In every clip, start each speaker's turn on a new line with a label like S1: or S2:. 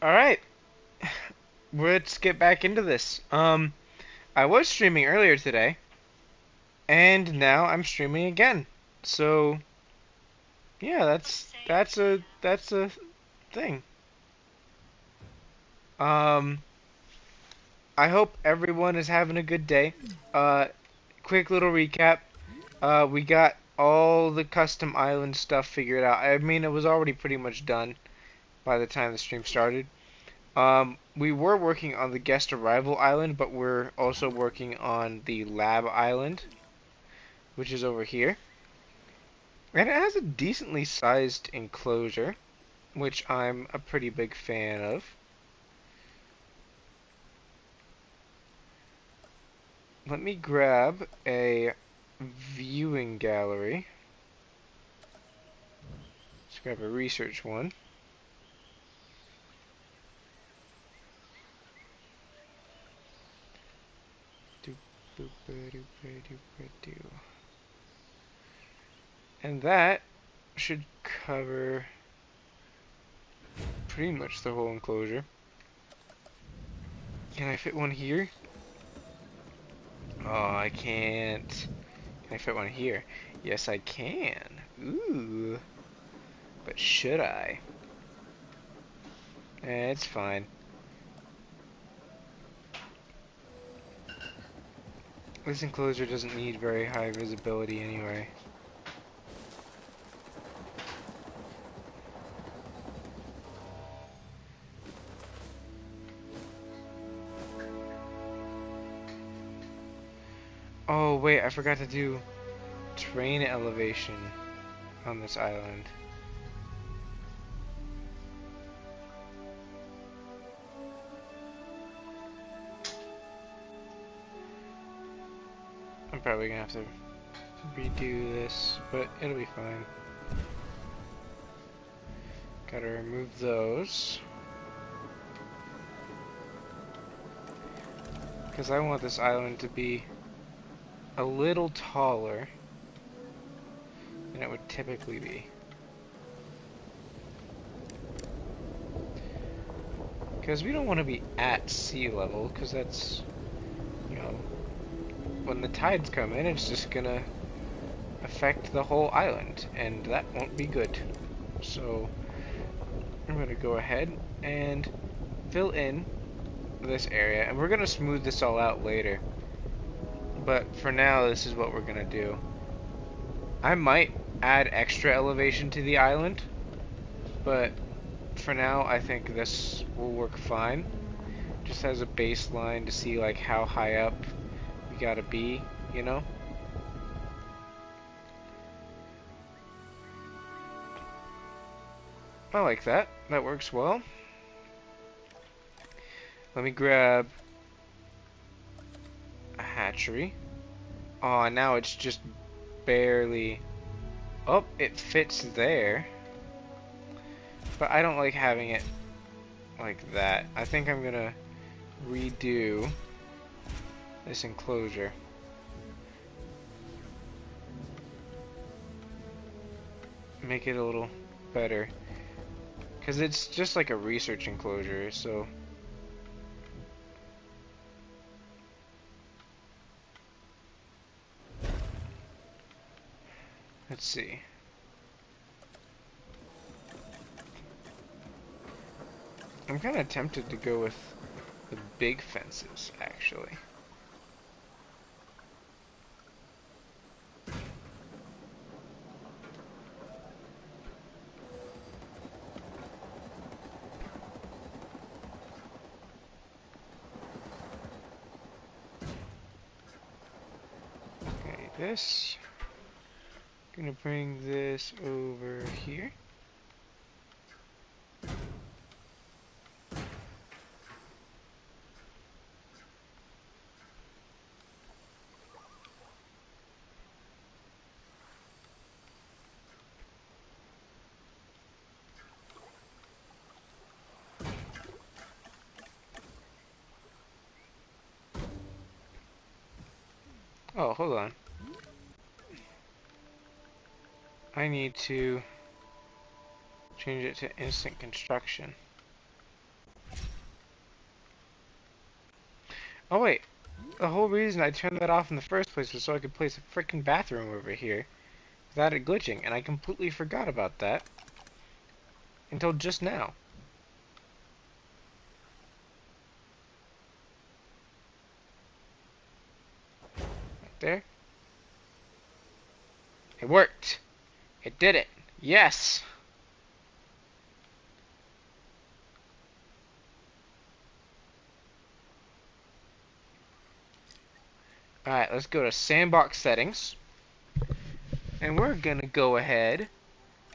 S1: Alright, let's get back into this. I was streaming earlier today, and now I'm streaming again. So, yeah, that's a thing. Um, I hope everyone is having a good day. Uh, quick little recap. We got all the custom island stuff figured out. I mean, it was already pretty much done by the time the stream started. We were working on the guest arrival island, but we're also working on the lab island, which is over here. And it has a decently sized enclosure, which I'm a pretty big fan of. Let me grab a viewing gallery. Let's grab a research one. And that should cover pretty much the whole enclosure. Can I fit one here? Oh, I can't. Can I fit one here? Yes, I can. Ooh. But should I? It's fine. This enclosure doesn't need very high visibility anyway. Oh, wait, I forgot to do terrain elevation on this island. I'm probably gonna have to redo this, but it'll be fine. Gotta remove those. Because I want this island to be a little taller than it would typically be. Because we don't want to be at sea level, because that's, you know, when the tides come in, it's just gonna affect the whole island, and that won't be good. So, I'm gonna go ahead and fill in this area, and we're gonna smooth this all out later. But for now, this is what we're gonna do. I might add extra elevation to the island, but for now, I think this will work fine. Just as a baseline to see like how high up we gotta be, you know? I like that. That works well. Let me grab a hatchery. Oh, now it's just barely... Oh, it fits there. But I don't like having it like that. I think I'm gonna redo this enclosure. Make it a little better. Because it's just like a research enclosure, so... Let's see. I'm kind of tempted to go with the big fences, actually. Okay, this. Gonna bring this over here. Oh, hold on. I need to change it to instant construction. Oh wait, the whole reason I turned that off in the first place was so I could place a freaking bathroom over here without it glitching, and I completely forgot about that until just now. Right there. It worked! It did it! Yes! Alright, let's go to sandbox settings. And we're gonna go ahead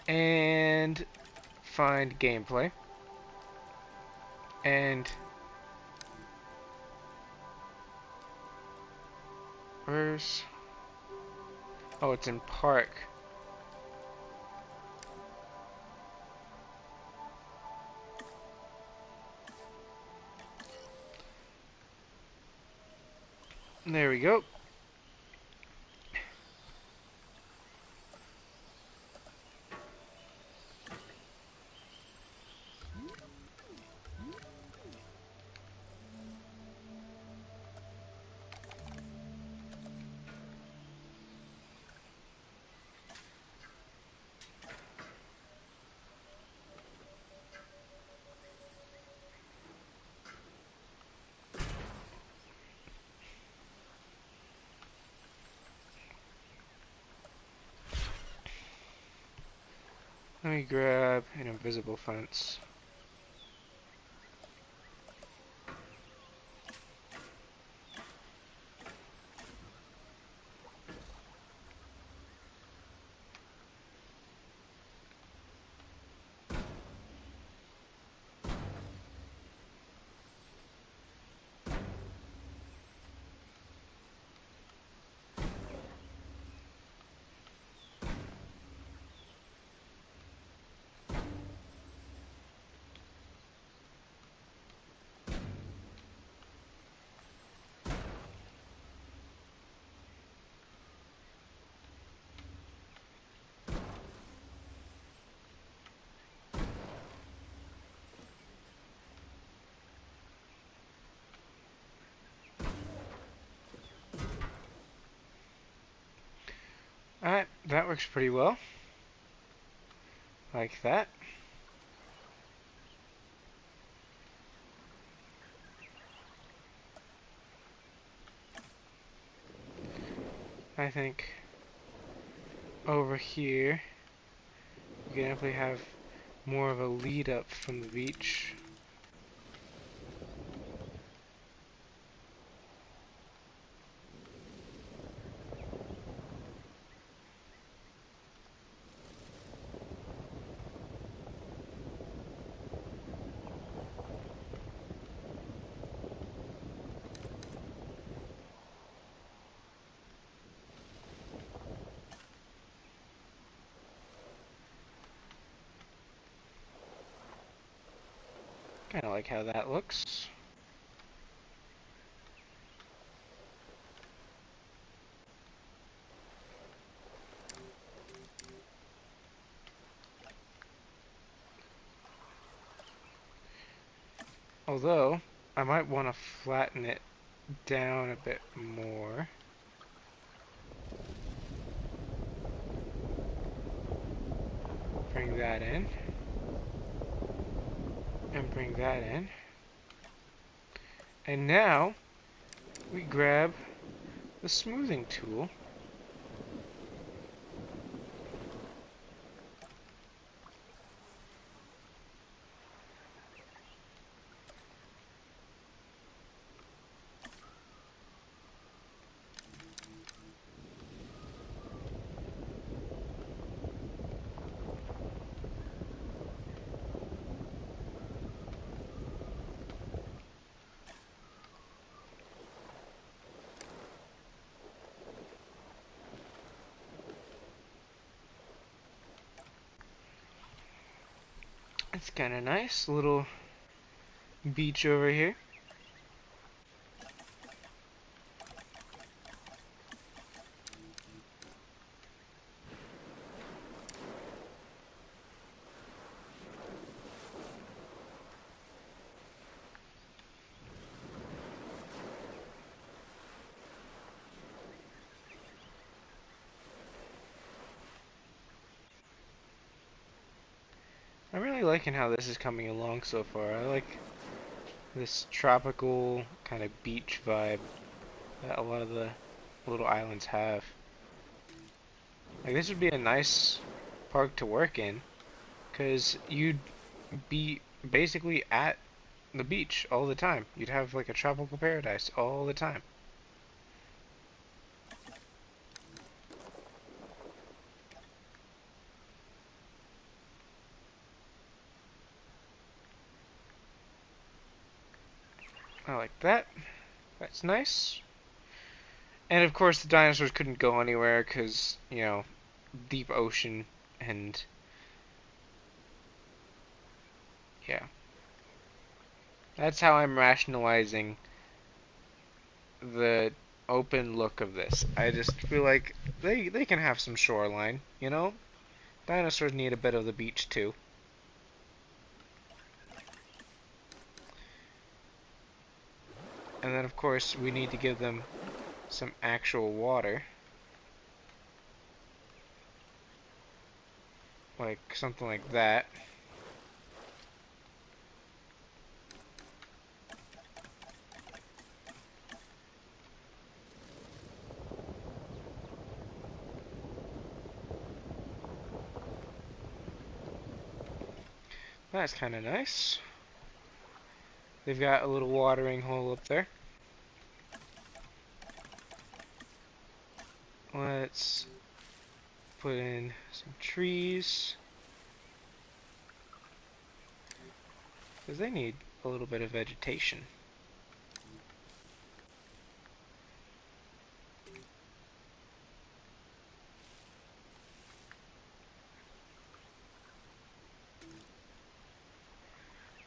S1: and find gameplay. And where's... Oh, it's in park. There we go. Let me grab an invisible fence. Alright, that works pretty well. Like that. I think over here we can definitely have more of a lead up from the beach. Kinda like how that looks. Although, I might want to flatten it down a bit more. Bring that in. And bring that in. And now, we grab the smoothing tool. It's kinda nice, little beach over here. I'm really liking how this is coming along so far. I like this tropical kind of beach vibe that a lot of the little islands have. Like this would be a nice park to work in, because you'd be basically at the beach all the time. You'd have like a tropical paradise all the time. I like that. That's nice. And of course, the dinosaurs couldn't go anywhere because, you know, deep ocean and yeah. That's how I'm rationalizing the open look of this. I just feel like they can have some shoreline, you know? Dinosaurs need a bit of the beach too. And then of course we need to give them some actual water. Like something like that. That's kind of nice. They've got a little watering hole up there. Let's put in some trees, because they need a little bit of vegetation.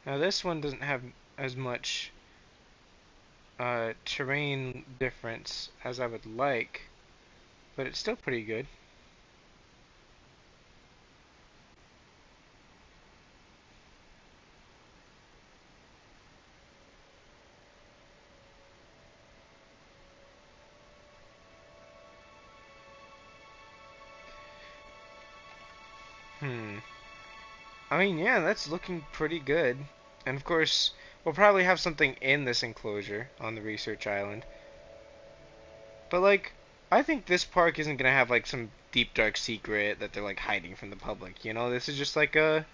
S1: Now this one doesn't have as much terrain difference as I would like, but it's still pretty good. Hmm. I mean, yeah, that's looking pretty good. And of course, we'll probably have something in this enclosure on the research island. But like, I think this park isn't gonna have like some deep dark secret that they're like hiding from the public. You know, this is just like a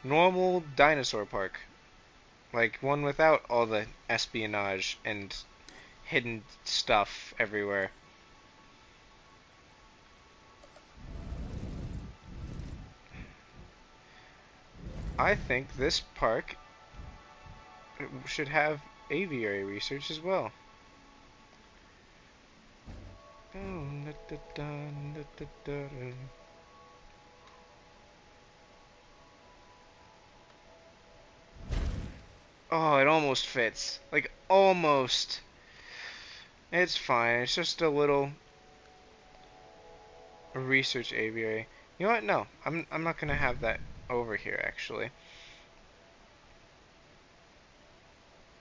S1: normal dinosaur park. Like one without all the espionage and hidden stuff everywhere. I think this park should have aviary research as well. Oh, it almost fits. Like, almost. It's fine. It's just a little research aviary. You know what? No, I'm not gonna have that over here actually.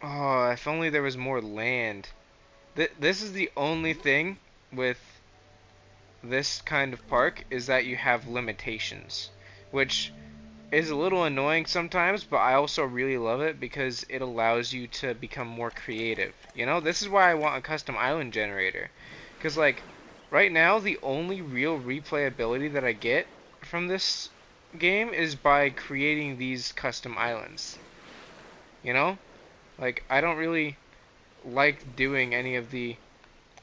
S1: Oh, if only there was more land. This is the only thing with this kind of park is that you have limitations, which is a little annoying sometimes, but I also really love it because it allows you to become more creative. You know, this is why I want a custom island generator. Because, like, right now, the only real replayability that I get from this game is by creating these custom islands. You know? Like, I don't really like doing any of the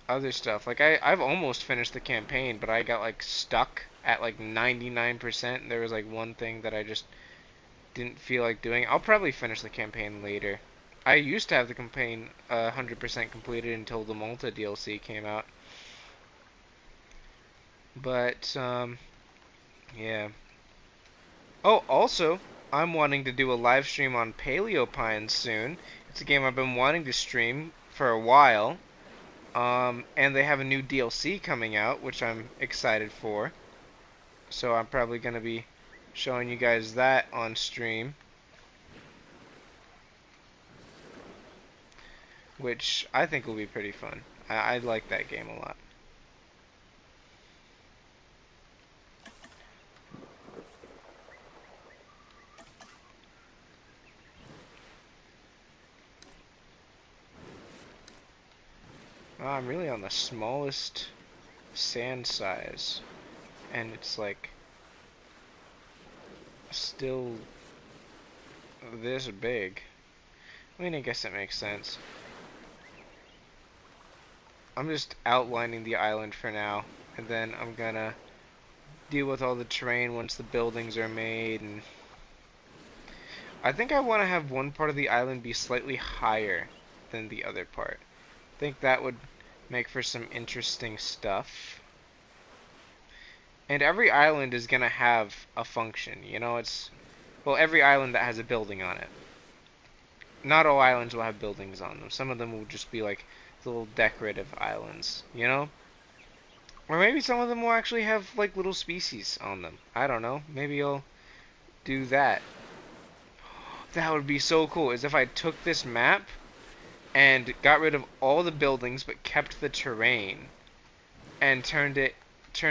S1: other stuff. Like, I've almost finished the campaign, but I got, like, stuck at, like, 99%. There was, like, one thing that I just didn't feel like doing. I'll probably finish the campaign later. I used to have the campaign 100% completed until the Malta DLC came out. But, yeah. Oh, also, I'm wanting to do a live stream on Paleopines soon. It's a game I've been wanting to stream for a while. And they have a new DLC coming out, which I'm excited for. So I'm probably going to be showing you guys that on stream. Which I think will be pretty fun. I like that game a lot. I'm really on the smallest sand size, and it's like still this big. I mean, I guess that makes sense. I'm just outlining the island for now, and then I'm gonna deal with all the terrain once the buildings are made. And I think I want to have one part of the island be slightly higher than the other part. I think that would make for some interesting stuff. And every island is gonna have a function, you know, well, every island that has a building on it. Not all islands will have buildings on them. Some of them will just be like little decorative islands, you know? Or maybe some of them will actually have like little species on them. I don't know. Maybe I'll do that. That would be so cool, is if I took this map and got rid of all the buildings but kept the terrain and turned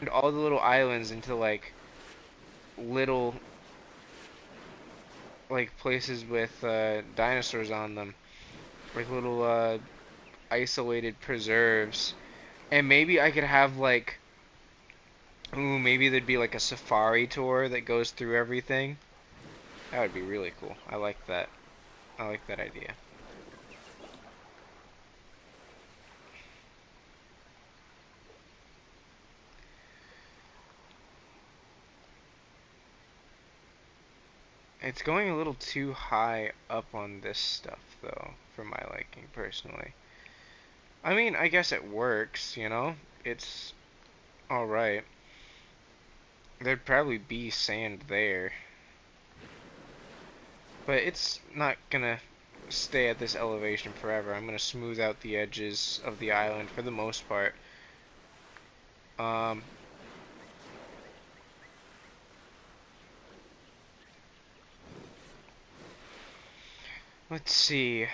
S1: all the little islands into like little like places with dinosaurs on them, like little isolated preserves. And maybe I could have like, ooh, maybe there'd be like a safari tour that goes through everything. That would be really cool. I like that. I like that idea. It's going a little too high up on this stuff, though, for my liking, personally. I mean, I guess it works, you know? It's alright. There'd probably be sand there. But it's not gonna stay at this elevation forever. I'm gonna smooth out the edges of the island for the most part. Um, let's see.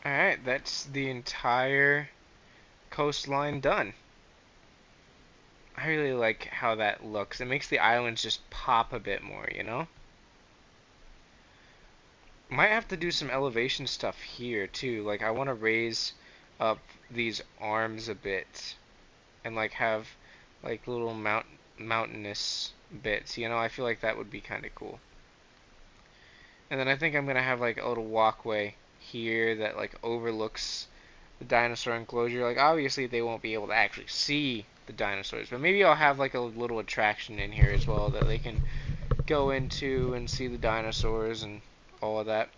S1: Alright, that's the entire coastline done. I really like how that looks. It makes the islands just pop a bit more, you know? Might have to do some elevation stuff here too. Like I want to raise up these arms a bit and like have like little mountainous bits, you know? I feel like that would be kind of cool. And then I think I'm gonna have like a little walkway here that like overlooks the dinosaur enclosure. Like obviously they won't be able to actually see the dinosaurs, but maybe I'll have like a little attraction in here as well that they can go into and see the dinosaurs and all of that.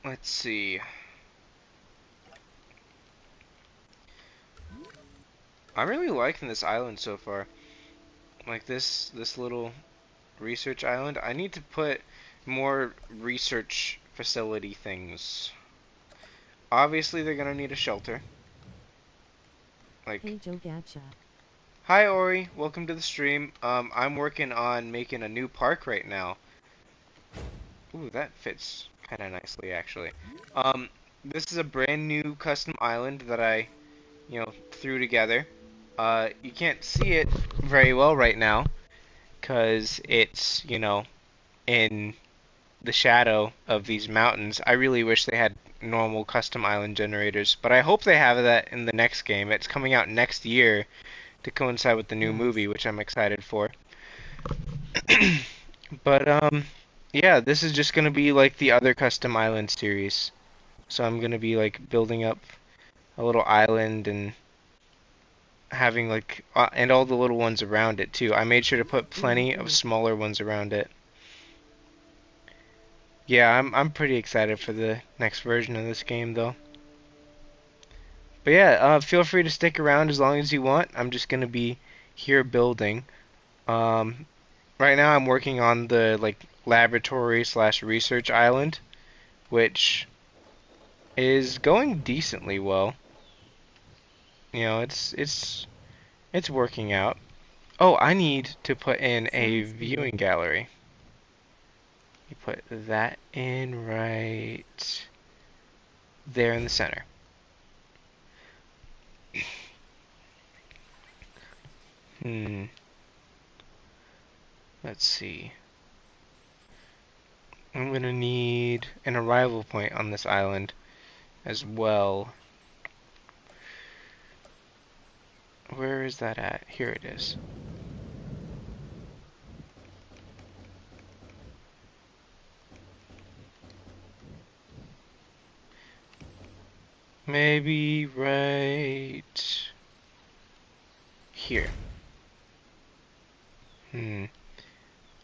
S1: Let's see. I'm really liking this island so far. Like this little research island. I need to put more research facility things. Obviously they're gonna need a shelter. Like,
S2: Hey Jogabsha.
S1: hi Ori, welcome to the stream. I'm working on making a new park right now. Ooh, that fits kind of nicely actually. This is a brand new custom island that I, threw together. You can't see it very well right now because it's, in the shadow of these mountains. I really wish they had normal custom island generators, but I hope they have that in the next game. It's coming out next year to coincide with the new
S2: Nice.
S1: movie, which I'm excited for. But yeah, this is just gonna be like the other custom island series. So I'm gonna be like building up a little island and having like and all the little ones around it too. I made sure to put plenty of
S2: Ooh.
S1: smaller ones around it. Yeah, I'm pretty excited for the next version of this game though. But yeah, feel free to stick around as long as you want. I'm just gonna be here building. Um, right now I'm working on the like laboratory slash research island, which is going decently well. You know, it's working out. Oh, I need to put in a
S2: Sounds
S1: viewing
S2: good.
S1: gallery. You put that in right there in the center. Hmm, let's see. I'm gonna need an arrival point on this island as well. Where is that at? Here it is. Maybe right here. Hmm.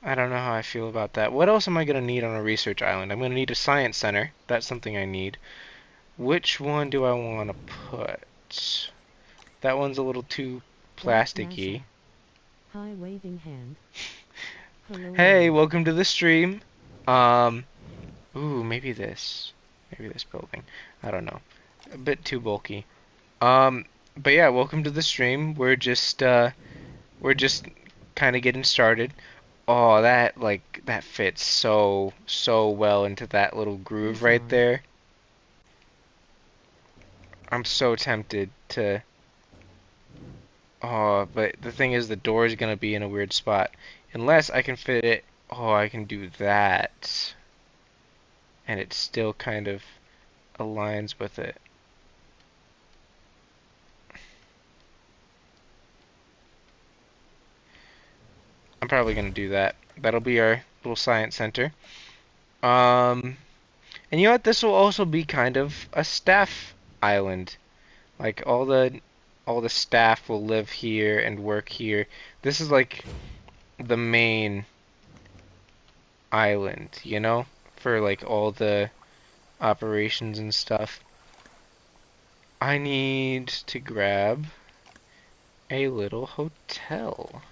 S1: I don't know how I feel about that. What else am I gonna need on a research island? I'm gonna need a science center. That's something I need. Which one do I want to put? That one's a little too
S2: That's
S1: plasticky.
S2: NASA. High waving hand. Hello
S1: Hey,
S2: world.
S1: welcome to the stream. Um, ooh, maybe this. Maybe this building. I don't know. A bit too bulky. But yeah, welcome to the stream. We're just kind of getting started. Oh, that fits so well into that little groove
S2: He's
S1: right
S2: on.
S1: there. I'm so tempted to. Oh, but the thing is, the door is gonna be in a weird spot. Unless I can fit it. Oh, I can do that. And it still kind of aligns with it. I'm probably gonna do that. That'll be our little science center. Um, and you know what? This will also be kind of a staff island. Like all the staff will live here and work here. This is like the main island, you know, for like all the operations and stuff. I need to grab a little hotel.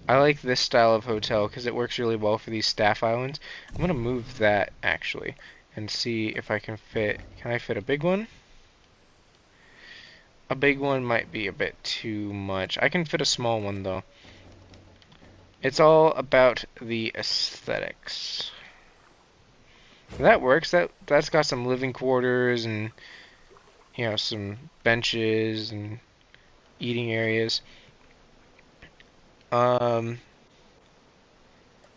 S1: I like this style of hotel because it works really well for these staff islands. I'm gonna move that actually and see if I can fit. Can I fit a big one? A big one might be a bit too much. I can fit a small one though. It's all about the aesthetics. That works. That's got some living quarters and some benches and eating areas. Um,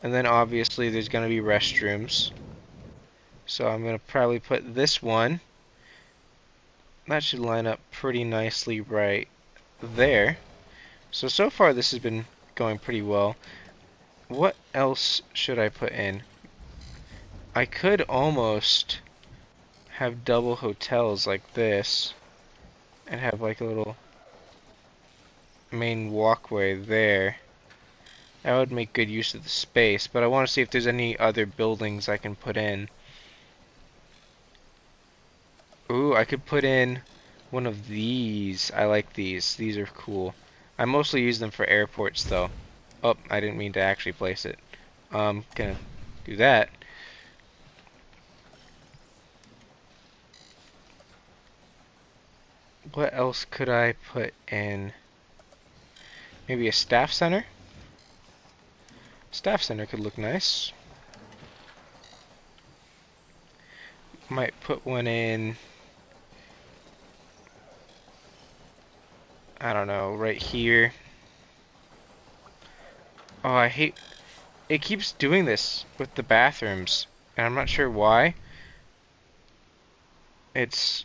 S1: and then obviously there's gonna be restrooms. So I'm gonna probably put this one. That should line up pretty nicely right there. So far this has been going pretty well. What else should I put in? I could almost have double hotels like this and have like a little main walkway there. That would make good use of the space, but I want to see if there's any other buildings I can put in. Ooh, I could put in one of these. I like these. These are cool. I mostly use them for airports though. Oh, I didn't mean to actually place it. Gonna do that. What else could I put in? Maybe a staff center? Staff center could look nice. Might put one in, I don't know, right here. Oh, I hate it keeps doing this with the bathrooms, and I'm not sure why. It's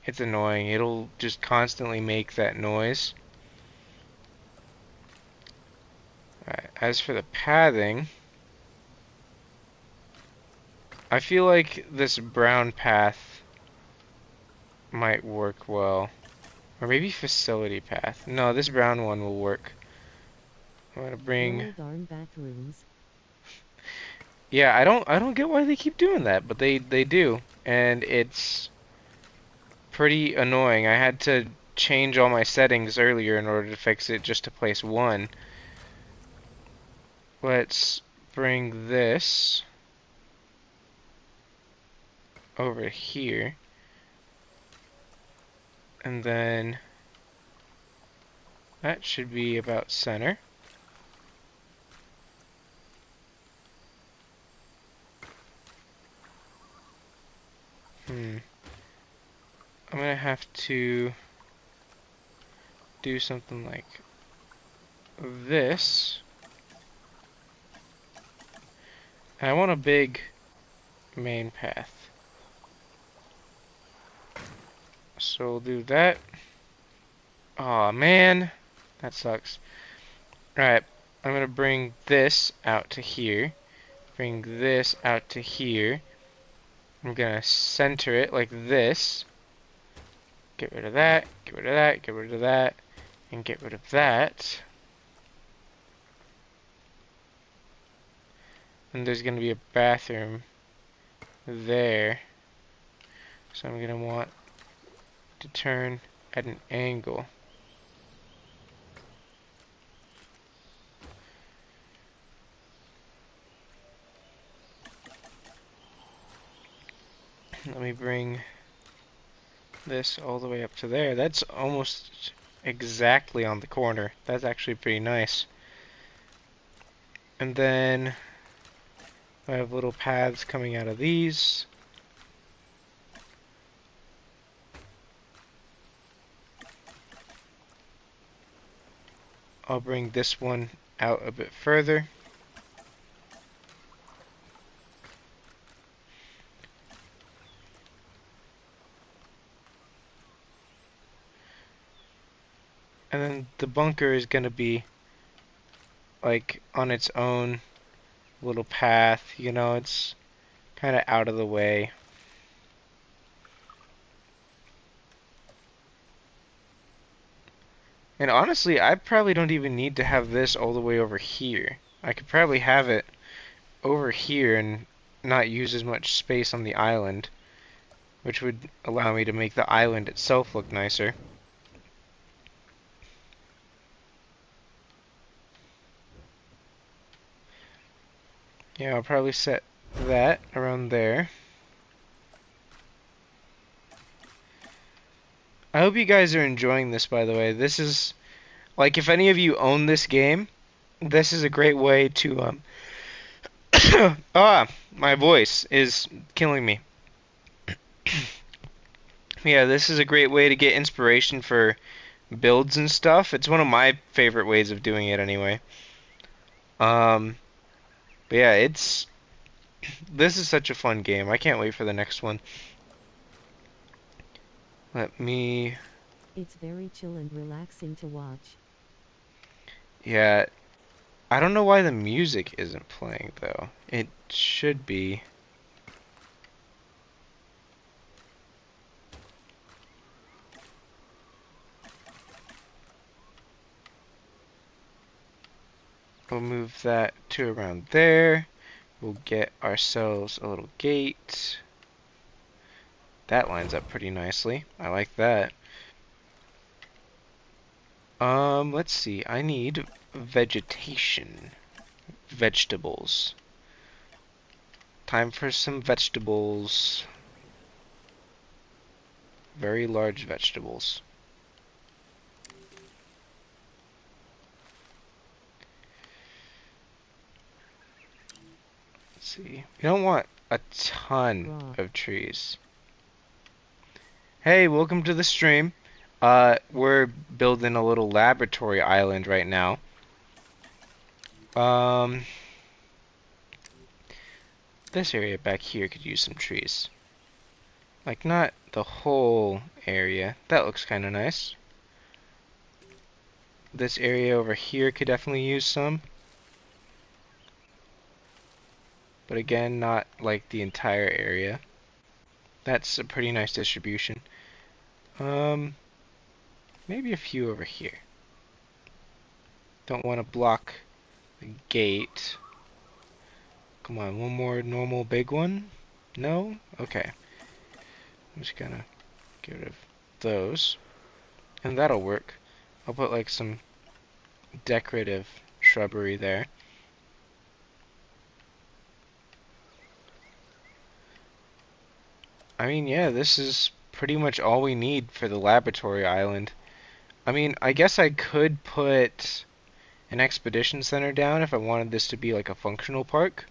S1: it's annoying. It'll just constantly make that noise. Alright, as for the pathing, I feel like this brown path might work well. Or maybe facility path. No, this brown one will work. I'm gonna bring.
S2: Well darn bathrooms.
S1: Yeah, I don't get why they keep doing that, but they do, and it's pretty annoying. I had to change all my settings earlier in order to fix it just to place one. Let's bring this over here. And then that should be about center. I'm gonna have to do something like this. And I want a big main path. So we'll do that. Aw, man. That sucks. Alright, I'm gonna bring this out to here. Bring this out to here. I'm gonna center it like this. Get rid of that, get rid of that, get rid of that, and get rid of that. And there's gonna be a bathroom there. So I'm gonna want to turn at an angle. Let me bring this all the way up to there. That's almost exactly on the corner. That's actually pretty nice. And then I have little paths coming out of these. I'll bring this one out a bit further. And then the bunker is going to be like on its own little path, you know, it's kind of out of the way. And honestly, I probably don't even need to have this all the way over here. I could probably have it over here and not use as much space on the island, which would allow me to make the island itself look nicer. Yeah, I'll probably set that around there. I hope you guys are enjoying this, by the way. This is, like, if any of you own this game, this is a great way to, my voice is killing me. Yeah, this is a great way to get inspiration for builds and stuff. It's one of my favorite ways of doing it anyway. But yeah, this is such a fun game. I can't wait for the next one.
S2: It's very chill and relaxing to watch.
S1: Yeah, I don't know why the music isn't playing though. It should be. We'll move that to around there. We'll get ourselves a little gate. That lines up pretty nicely. I like that. Let's see. I need vegetation. Vegetables. Time for some vegetables. Very large vegetables. Let's see. We don't want a ton of trees. Hey, welcome to the stream. We're building a little laboratory island right now. This area back here could use some trees. Like, not the whole area. That looks kind of nice. This area over here could definitely use some. But again, not like the entire area. That's a pretty nice distribution. Maybe a few over here. Don't want to block the gate. Come on, one more normal big one? No? Okay. I'm just gonna get rid of those. And that'll work. I'll put like some decorative shrubbery there. I mean, yeah, this is pretty much all we need for the laboratory island. I mean, I guess I could put an expedition center down if I wanted this to be like a functional park.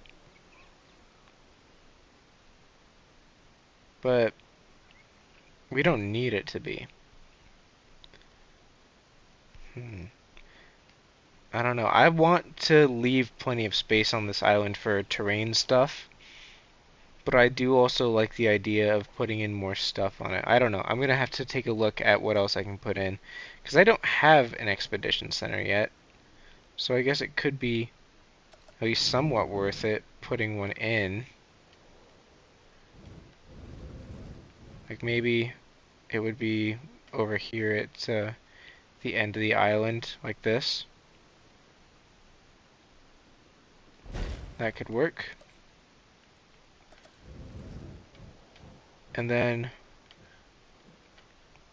S1: But we don't need it to be. Hmm. I don't know. I want to leave plenty of space on this island for terrain stuff, but I do also like the idea of putting in more stuff on it. I don't know. I'm gonna have to take a look at what else I can put in, because I don't have an expedition center yet. So I guess it could be at least somewhat worth it putting one in. Like maybe it would be over here at the end of the island, like this. That could work. And then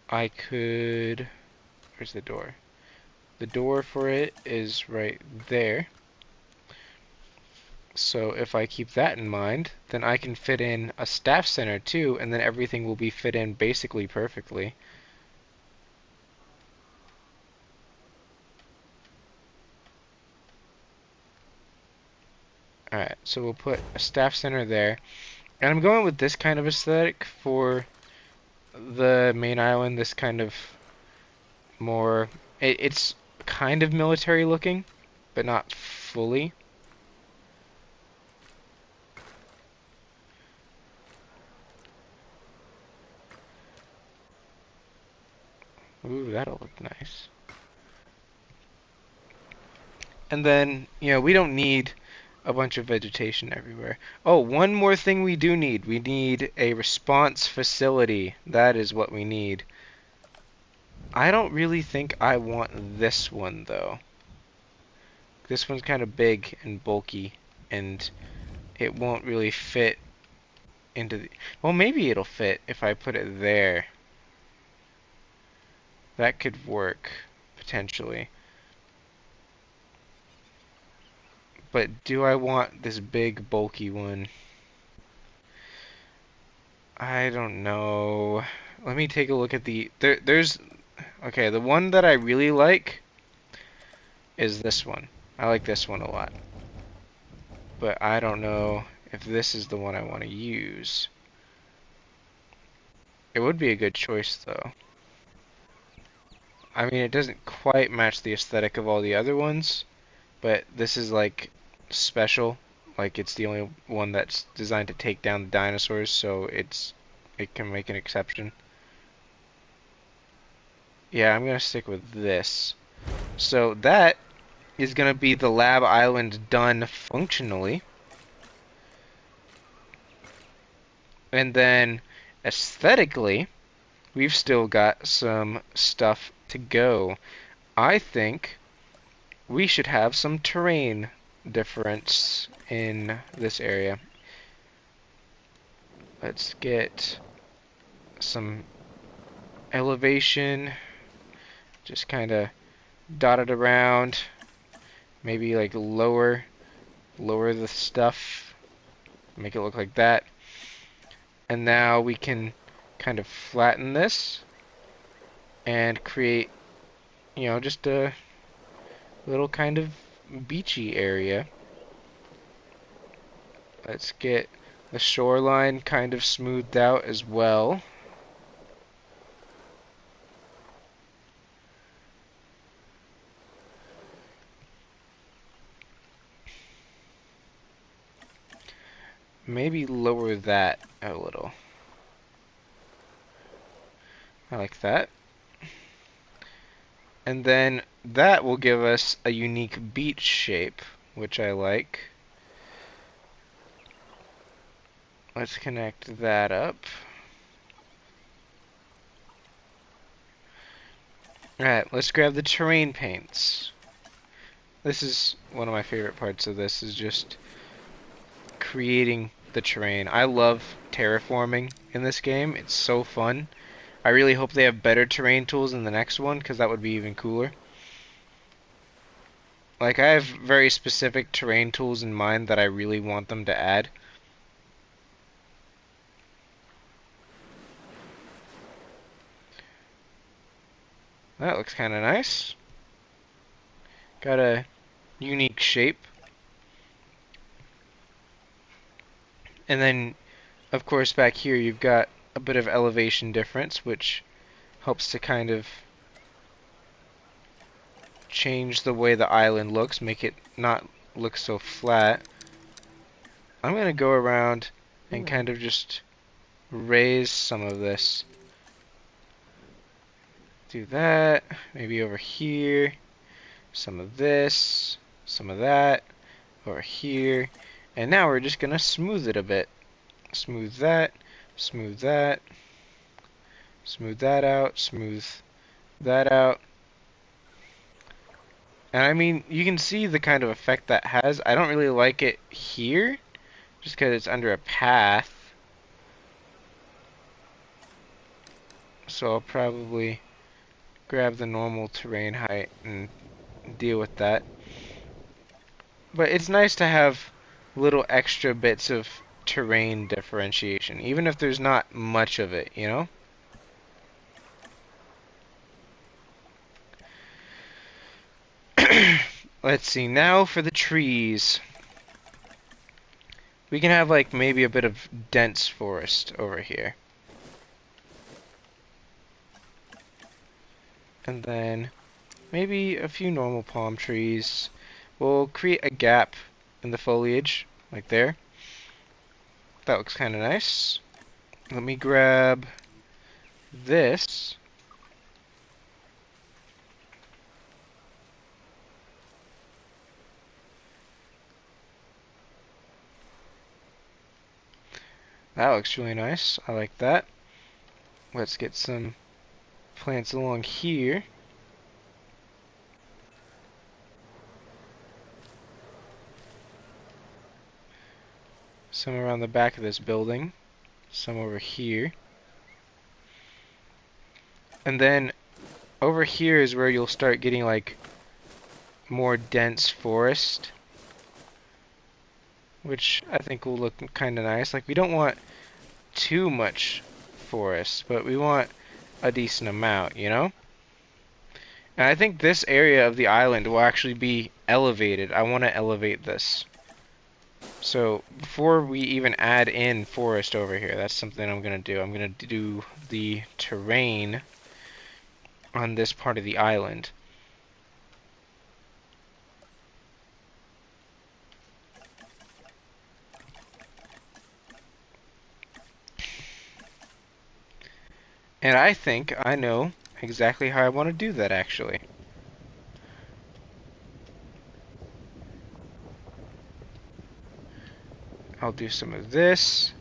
S1: I could... Where's the door? The door for it is right there. So if I keep that in mind, then I can fit in a staff center too, and then everything will be fit in basically perfectly. Alright, so we'll put a staff center there. And I'm going with this kind of aesthetic for the main island, this kind of more... it's kind of military looking, but not fully. Ooh, that'll look nice. And then, you know, we don't need a bunch of vegetation everywhere. Oh, one more thing we do need. We need a response facility. That is what we need. I don't really think I want this one, though. This one's kind of big and bulky, and it won't really fit into the... Well, maybe it'll fit if I put it there. That could work, potentially. But do I want this big, bulky one? I don't know. Let me take a look at the... there's... Okay, the one that I really like is this one. I like this one a lot. But I don't know if this is the one I want to use. It would be a good choice, though. I mean, it doesn't quite match the aesthetic of all the other ones, but this is, like, special. Like, it's the only one that's designed to take down the dinosaurs, so it can make an exception. Yeah, I'm gonna stick with this. So that is gonna be the lab island done functionally. And then aesthetically, we've still got some stuff to go. I think we should have some terrain difference in this area. Let's get some elevation, just kind of dotted around. Maybe like lower the stuff, make it look like that. And now we can kind of flatten this and create, you know, just a little kind of beachy area. Let's get the shoreline kind of smoothed out as well. Maybe lower that a little. I like that. And then that will give us a unique beach shape, which I like. Let's connect that up. Alright, let's grab the terrain paints. This is one of my favorite parts of this, is just creating the terrain. I love terraforming in this game. It's so fun. I really hope they have better terrain tools in the next one, because that would be even cooler. Like, I have very specific terrain tools in mind that I really want them to add. That looks kind of nice. Got a unique shape. And then, of course, back here you've got a bit of elevation difference, which helps to kind of change the way the island looks, make it not look so flat. I'm going to go around and kind of just raise some of this. Do that, maybe over here, some of this, some of that, over here, and now we're just going to smooth it a bit. Smooth that, smooth that, smooth that out, smooth that out. And I mean, you can see the kind of effect that has. I don't really like it here, just because it's under a path. So I'll probably grab the normal terrain height and deal with that. But it's nice to have little extra bits of terrain differentiation, even if there's not much of it, you know? Let's see, now for the trees. We can have like maybe a bit of dense forest over here. And then maybe a few normal palm trees. We'll create a gap in the foliage, like there. That looks kind of nice. Let me grab this. That looks really nice. I like that. Let's get some plants along here. Some around the back of this building. Some over here. And then over here is where you'll start getting like more dense forest, which I think will look kind of nice. Like, we don't want too much forest, but we want a decent amount, you know? And I think this area of the island will actually be elevated. I want to elevate this. So before we even add in forest over here, that's something I'm going to do. I'm going to do the terrain on this part of the island. And I think I know exactly how I want to do that, actually. I'll do some of this.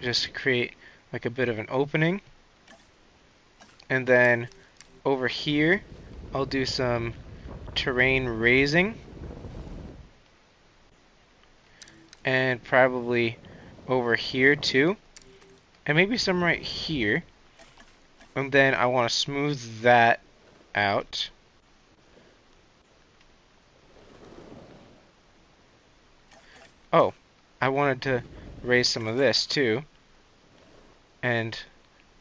S1: Just to create like a bit of an opening. And then over here, I'll do some terrain raising. And probably over here too. And maybe some right here. And then I want to smooth that out. Oh, I wanted to raise some of this too. And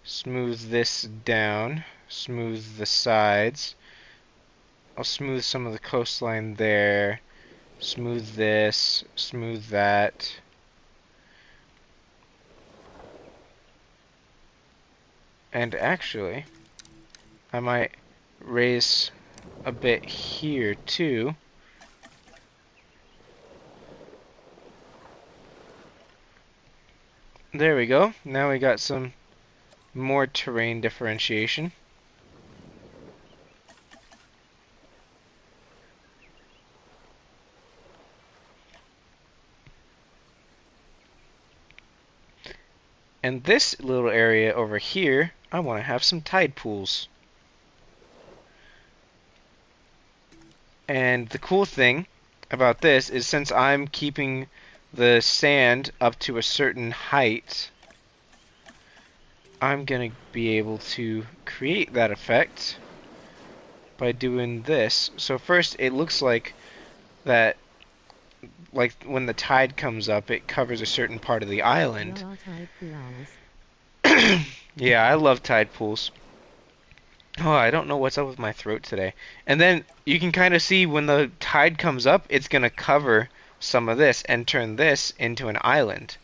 S1: smooth this down. Smooth the sides. I'll smooth some of the coastline there. Smooth this. Smooth that. And actually, I might raise a bit here too. There we go. Now we got some more terrain differentiation. And this little area over here, I want to have some tide pools. And the cool thing about this is, since I'm keeping the sand up to a certain height, I'm gonna be able to create that effect by doing this. So first, it looks like that, like when the tide comes up, it covers a certain part of the island.
S2: Tide pools.
S1: Yeah, I love tide pools. Oh, I don't know what's up with my throat today. And then you can kind of see when the tide comes up, it's gonna cover some of this and turn this into an island,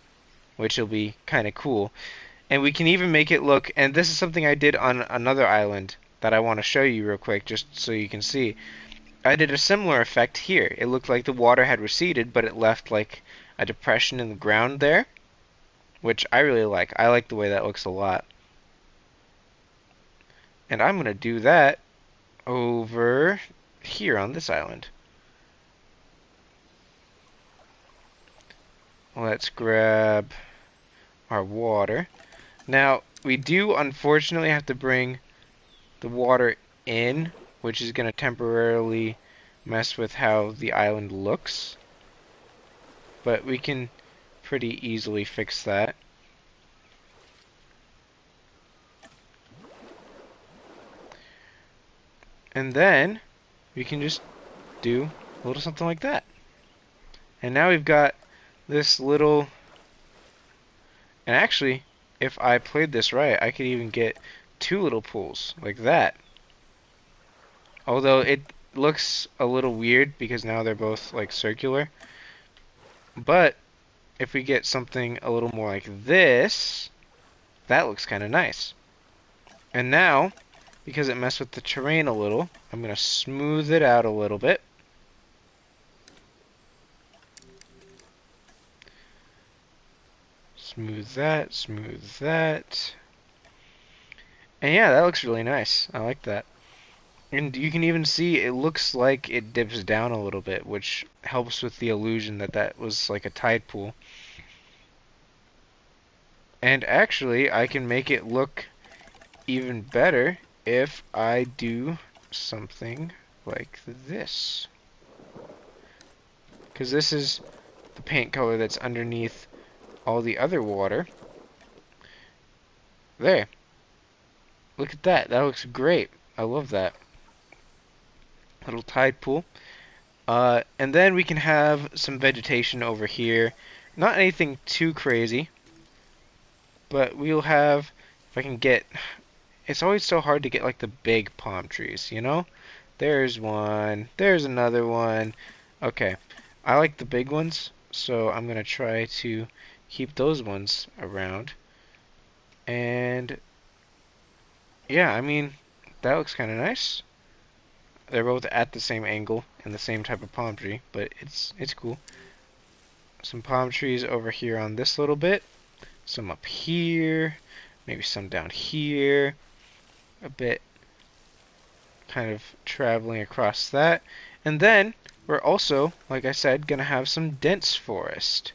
S1: which will be kind of cool. And we can even make it look, and this is something I did on another island that I want to show you real quick just so you can see. I did a similar effect here. It looked like the water had receded, but it left like a depression in the ground there, which I really like. I like the way that looks a lot. And I'm going to do that over here on this island. Let's grab our water. Now, we do unfortunately have to bring the water in, which is going to temporarily mess with how the island looks. But we can pretty easily fix that. And then we can just do a little something like that. And now we've got this little... And actually, if I played this right, I could even get two little pools like that. Although it looks a little weird because now they're both like circular. But if we get something a little more like this, that looks kind of nice. And now, because it messed with the terrain a little, I'm going to smooth it out a little bit. Smooth that, smooth that. And yeah, that looks really nice. I like that. And you can even see it looks like it dips down a little bit, which helps with the illusion that that was like a tide pool. And actually, I can make it look even better if I do something like this. Because this is the paint color that's underneath all the other water. There. Look at that. That looks great. I love that. Little tide pool. And then we can have some vegetation over here. Not anything too crazy. But we'll have, if I can get, it's always so hard to get like the big palm trees, you know? There's one. There's another one. Okay. I like the big ones, so I'm going to try to keep those ones around. And yeah, I mean, that looks kind of nice. They're both at the same angle and the same type of palm tree, but it's cool. Some palm trees over here on this little bit. Some up here. Maybe some down here. A bit kind of traveling across that. And then we're also, like I said, going to have some dense forest,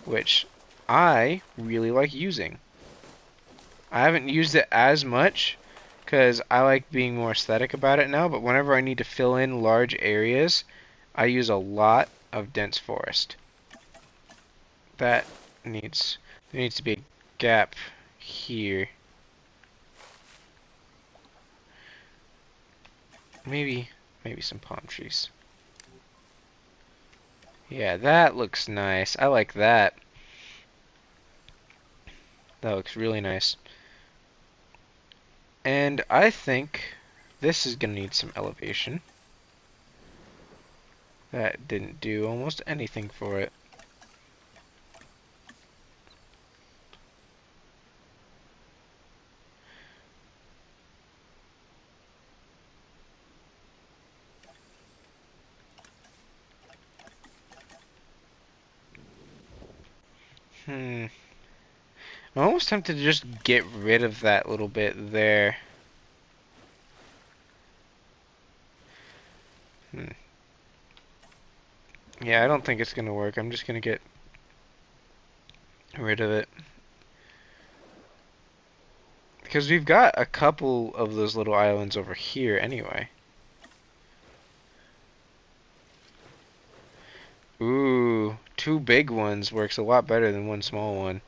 S1: which I really like using. I haven't used it as much because I like being more aesthetic about it now, but whenever I need to fill in large areas, I use a lot of dense forest. That needs, there needs to be a gap here. Maybe some palm trees. Yeah, that looks nice. I like that. That looks really nice. And I think this is going to need some elevation. That didn't do almost anything for it. I'm almost tempted to just get rid of that little bit there. Yeah, I don't think it's gonna work. I'm just gonna get rid of it. Because we've got a couple of those little islands over here anyway. Ooh, two big ones works a lot better than one small one.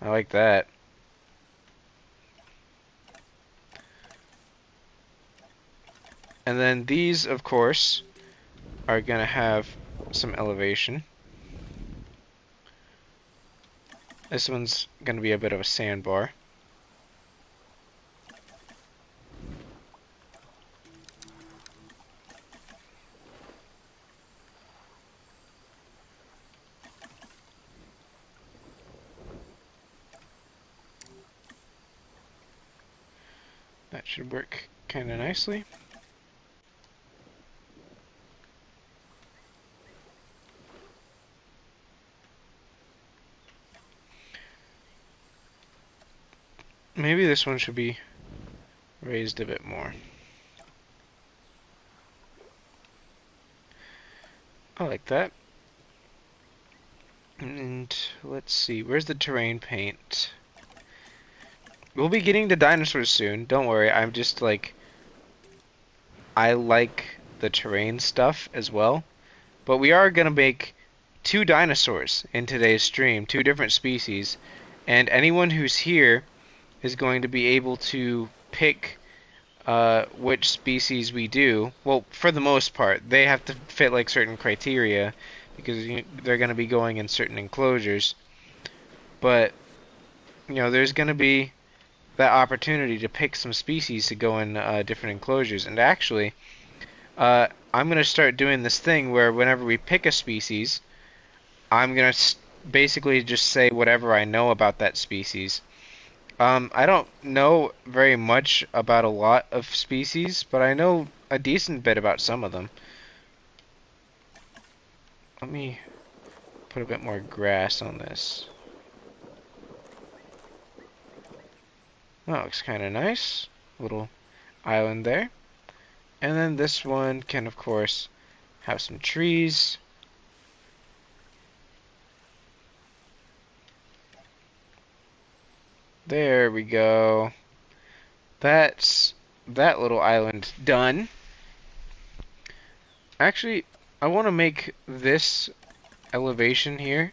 S1: I like that. And then these, of course, are going to have some elevation. This one's going to be a bit of a sandbar. That should work kind of nicely. Maybe this one should be raised a bit more. I like that. And let's see, where's the terrain paint? We'll be getting to dinosaurs soon, don't worry. I'm just like, I like the terrain stuff as well. But we are gonna make two dinosaurs in today's stream, two different species. And anyone who's here is going to be able to pick which species we do. Well, for the most part, they have to fit like certain criteria because they're going to be going in certain enclosures. But there's going to be that opportunity to pick some species to go in different enclosures. And actually, I'm going to start doing this thing where whenever we pick a species, I'm going to basically just say whatever I know about that species. I don't know very much about a lot of species, but I know a decent bit about some of them. Let me put a bit more grass on this. That looks kind of nice. Little island there. And then this one can, of course, have some trees. There we go. That's that little island done. Actually, I want to make this elevation here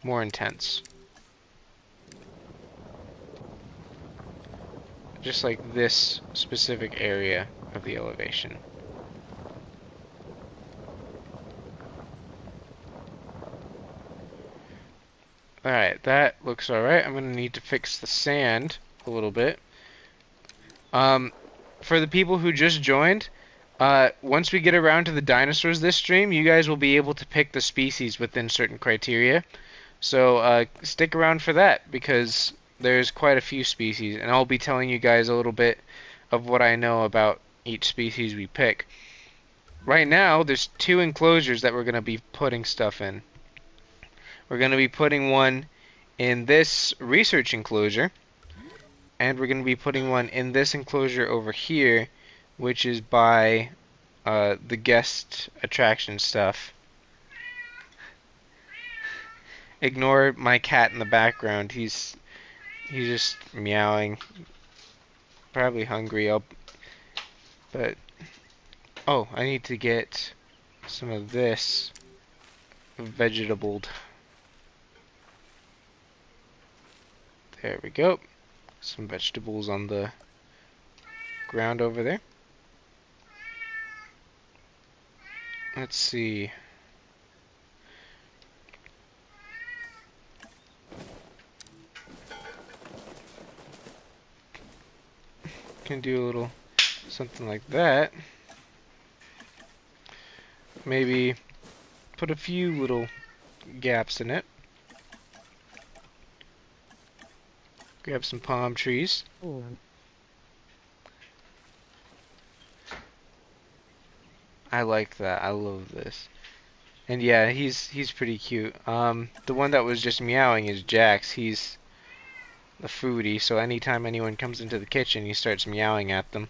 S1: more intense. Just like this specific area of the elevation. Alright, that looks alright. I'm going to need to fix the sand a little bit. For the people who just joined, once we get around to the dinosaurs this stream, you guys will be able to pick the species within certain criteria. So stick around for that, because there's quite a few species, and I'll be telling you guys a little bit of what I know about each species we pick. Right now, there's two enclosures that we're going to be putting stuff in. We're going to be putting one in this research enclosure, and we're going to be putting one in this enclosure over here, which is by the guest attraction stuff. Ignore my cat in the background. He's just meowing. Probably hungry. But oh, I need to get some of this vegetabled. There we go. Some vegetables on the ground over there. Let's see. Can do a little something like that. Maybe put a few little gaps in it. Grab some palm trees.
S2: Or
S1: I like that. I love this. And yeah, he's pretty cute. The one that was just meowing is Jax. He's a foodie, so anytime anyone comes into the kitchen, he starts meowing at them.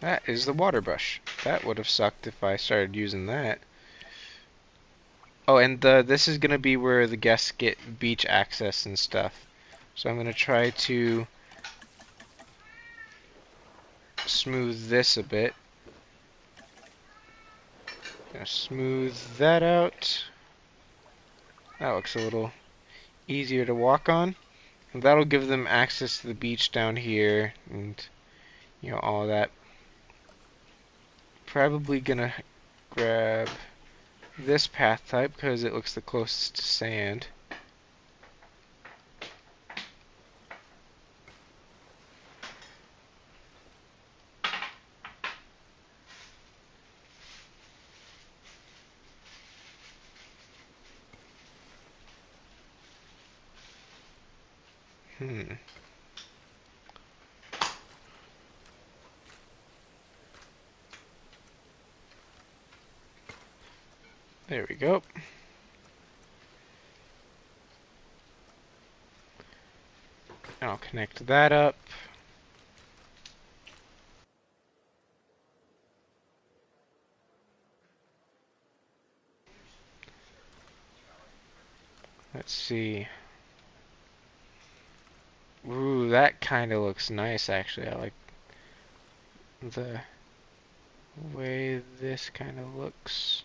S1: That is the water brush. That would have sucked if I started using that. Oh, and this is going to be where the guests get beach access and stuff. So I'm going to try to smooth this a bit. Gonna smooth that out. That looks a little easier to walk on. And that'll give them access to the beach down here and, you know, all that. Probably gonna grab this path type because it looks the closest to sand. There we go. I'll connect that up. Let's see. Ooh, that kind of looks nice, actually. I like the way this kind of looks.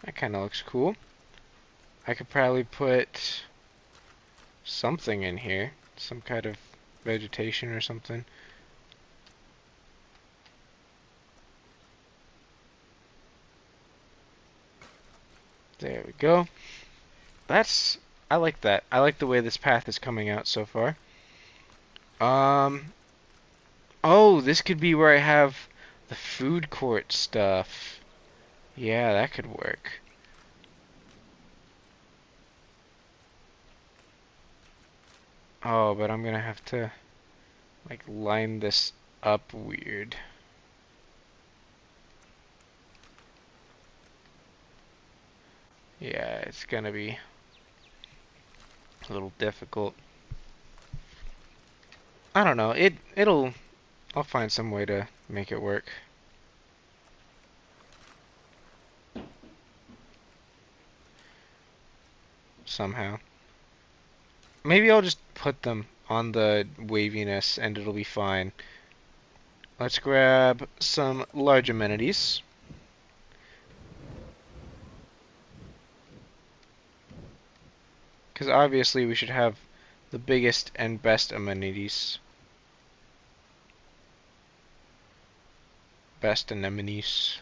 S1: That kind of looks cool. I could probably put something in here. Some kind of vegetation or something. There we go. I like that. I like the way this path is coming out so far. Oh, this could be where I have the food court stuff. Yeah, that could work. Oh, but I'm gonna have to, like, line this up weird. Yeah, it's gonna be a little difficult. I don't know. I'll find some way to make it work. Somehow. Maybe I'll just put them on the waviness and it'll be fine. Let's grab some large amenities. Because obviously we should have the biggest and best amenities. Best anemones.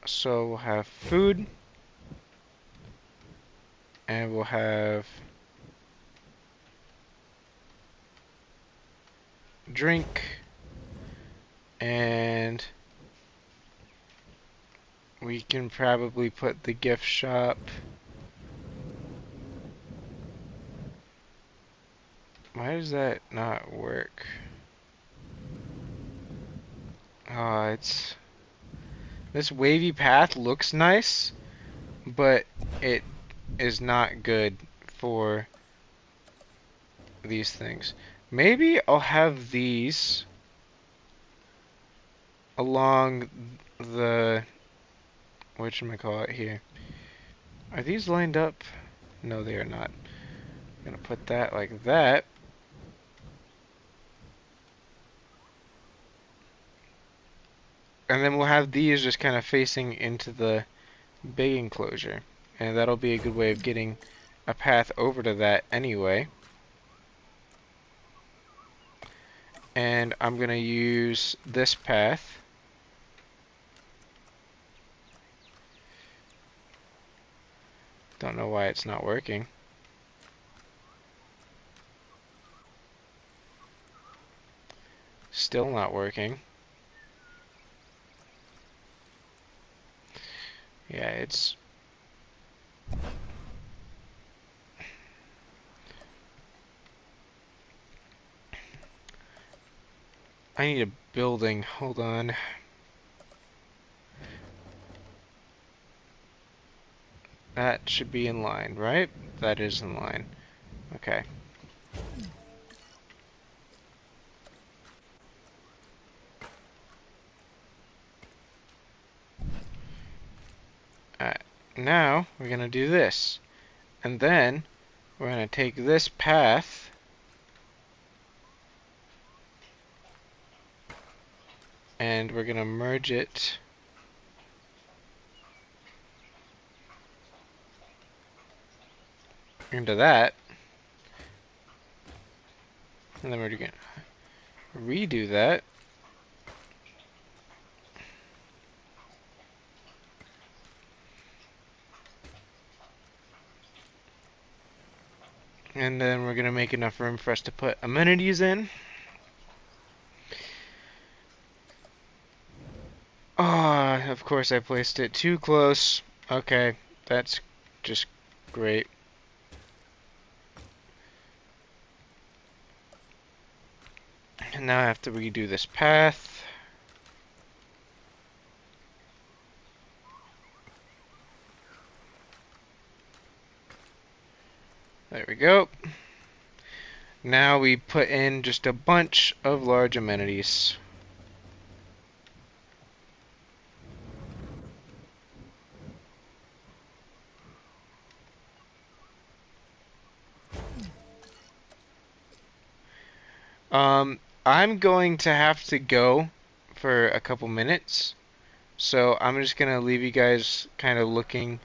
S1: So we'll have food. And we'll have drink. And we can probably put the gift shop. Why does that not work? This wavy path looks nice, but it is not good for these things. Maybe I'll have these along the, whatchamacallit here. Are these lined up? No, they are not. I'm gonna put that like that. And then we'll have these just kind of facing into the big enclosure. And that'll be a good way of getting a path over to that anyway. And I'm going to use this path. Don't know why it's not working. Still not working. Yeah, it's... I need a building. Hold on. That should be in line, right? That is in line. Okay. now we're going to do this. And then we're going to take this path and we're going to merge it into that. And then we're going to redo that. And then we're going to make enough room for us to put amenities in. Oh, of course I placed it too close. Okay, that's just great. And now I have to redo this path. There we go. Now we put in just a bunch of large amenities. I'm going to have to go for a couple minutes, so I'm just gonna leave you guys kind of looking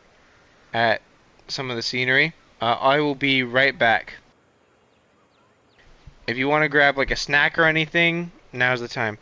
S1: at some of the scenery. I will be right back. If you want to grab like a snack or anything, now's the time.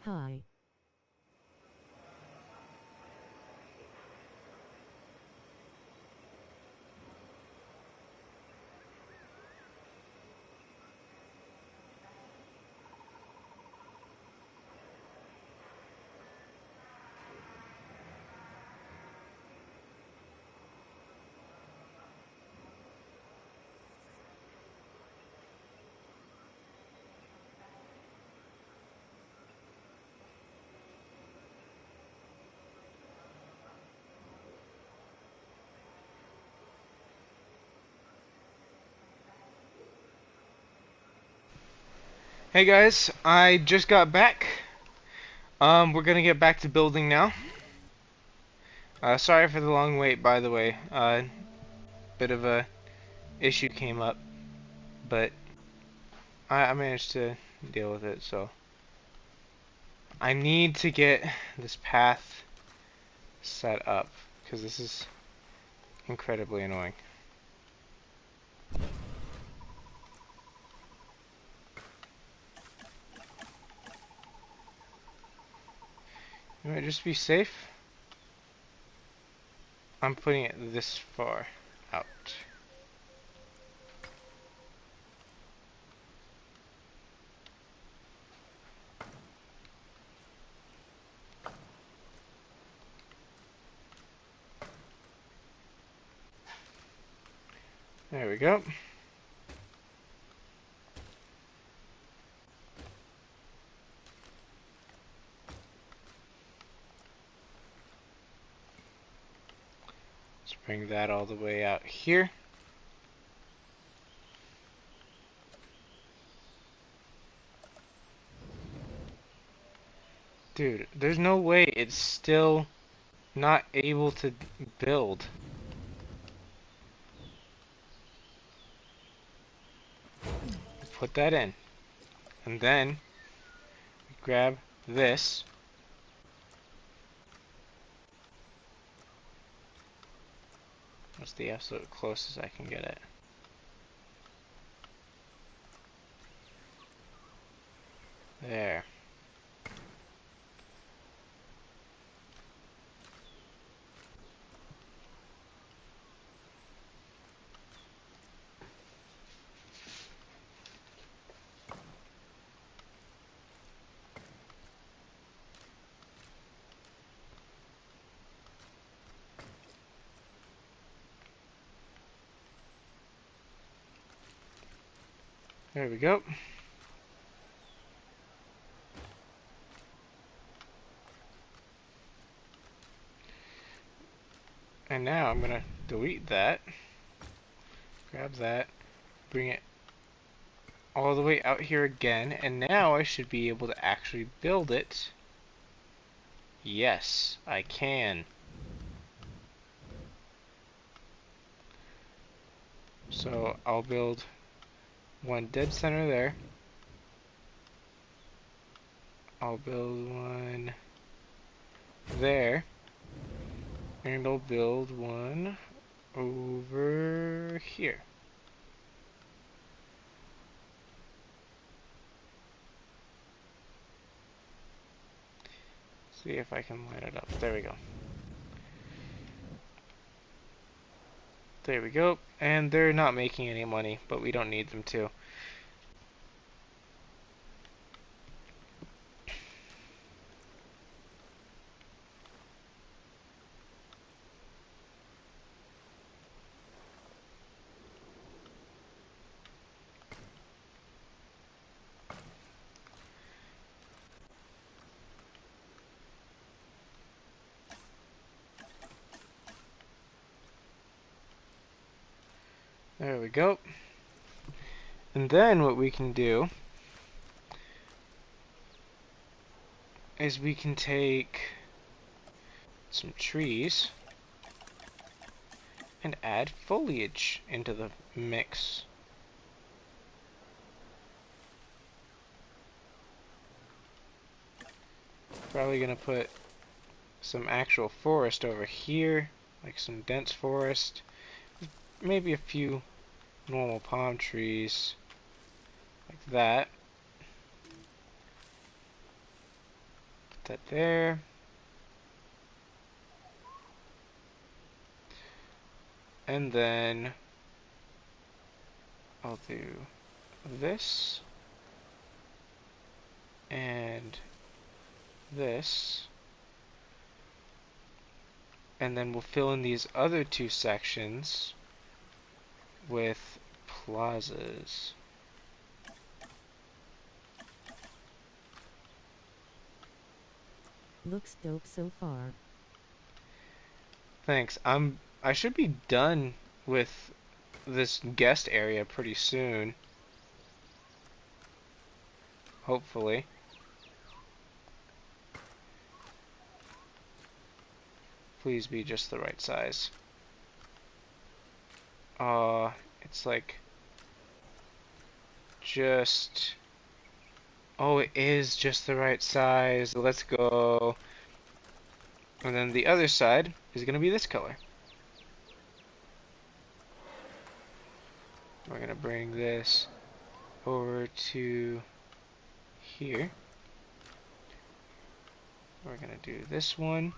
S2: Hi.
S1: Hey guys, I just got back. We're gonna get back to building now. Sorry for the long wait, by the way. Bit of a issue came up, but I managed to deal with it. So I need to get this path set up because this is incredibly annoying. You might just be safe. I'm putting it this far out. There we go. Let's bring that all the way out here. Dude, there's no way it's still not able to build. Put that in. And then grab this. That's the absolute closest I can get it. There. There we go. And now I'm gonna delete that. Grab that. Bring it all the way out here again. And now I should be able to actually build it. Yes, I can. So I'll build one dead center there. I'll build one there. And I'll build one over here. See if I can line it up. There we go. There we go. And they're not making any money, but we don't need them to. There we go. And then what we can do is we can take some trees and add foliage into the mix. Probably gonna put some actual forest over here, like some dense forest, maybe a few normal palm trees, like that. Put that there. And then I'll do this and this. And then we'll fill in these other two sections with plazas.
S2: Looks dope so far.
S1: Thanks. I should be done with this guest area pretty soon. Hopefully. Please be just the right size. It's like just... Oh, it is just the right size. Let's go. And then the other side is going to be this color. We're going to bring this over to here. We're going to do this one.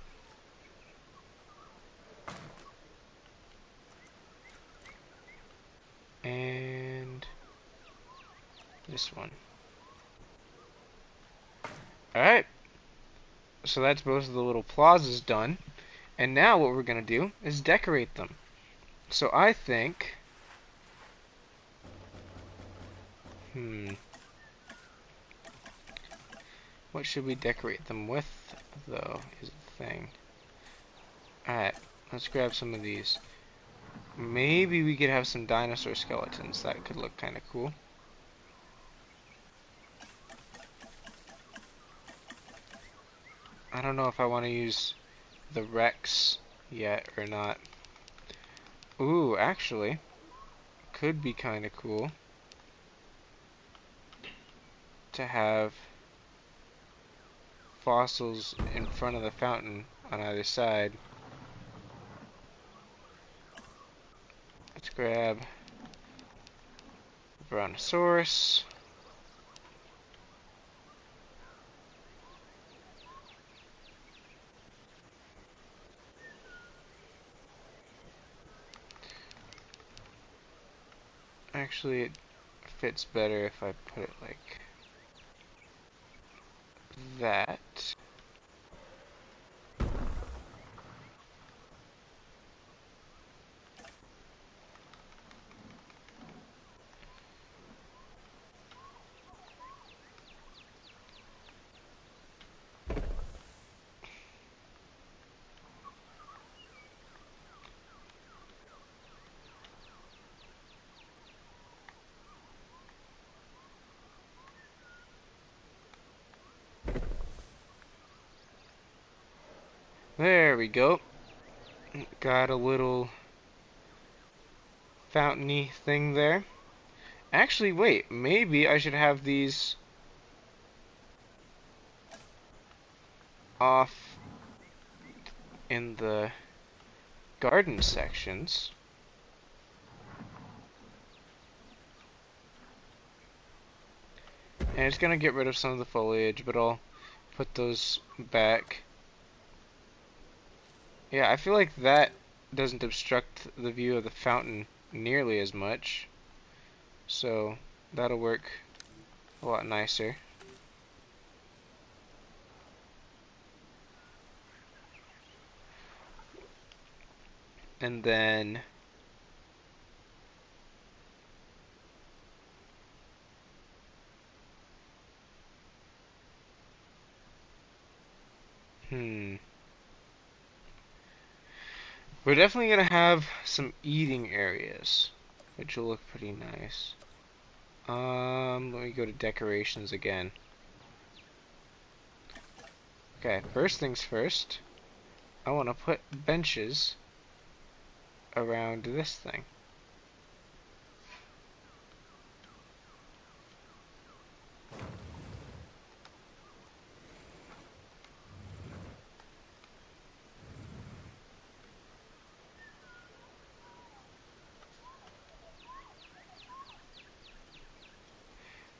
S1: And this one. Alright. So that's both of the little plazas done. And now what we're going to do is decorate them. So I think... What should we decorate them with, though, is the thing. Alright, let's grab some of these. Maybe we could have some dinosaur skeletons. That could look kind of cool. I don't know if I want to use the Rex yet or not. Ooh, actually, could be kind of cool to have fossils in front of the fountain on either side. Let's grab the Brontosaurus. Actually, it fits better if I put it like that. There we go. Got a little fountainy thing there. Actually, wait, maybe I should have these off in the garden sections. And it's gonna get rid of some of the foliage, but I'll put those back. Yeah, I feel like that doesn't obstruct the view of the fountain nearly as much. So that'll work a lot nicer. And then we're definitely gonna have some eating areas, which will look pretty nice. Let me go to decorations again. Okay, first things first, I want to put benches around this thing.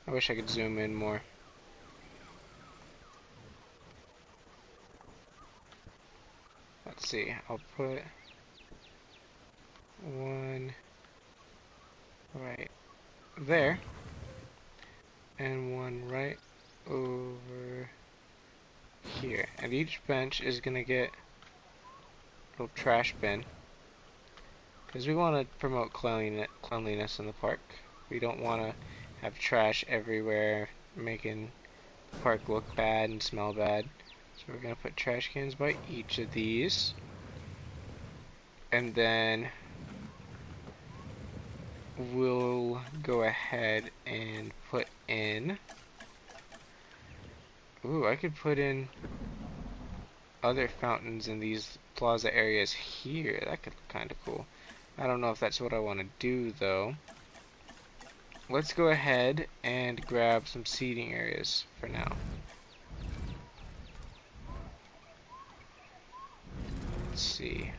S1: I wish I could zoom in more. let's see, I'll put one right there and one right over here. And each bench is gonna get a little trash bin because we want to promote cleanliness in the park. We don't want to have trash everywhere making the park look bad and smell bad. So we're gonna put trash cans by each of these. And then we'll go ahead and put in... Ooh, I could put in other fountains in these plaza areas here. That could look kind of cool. I don't know if that's what I want to do, though. Let's go ahead and grab some seating areas for now. Let's see.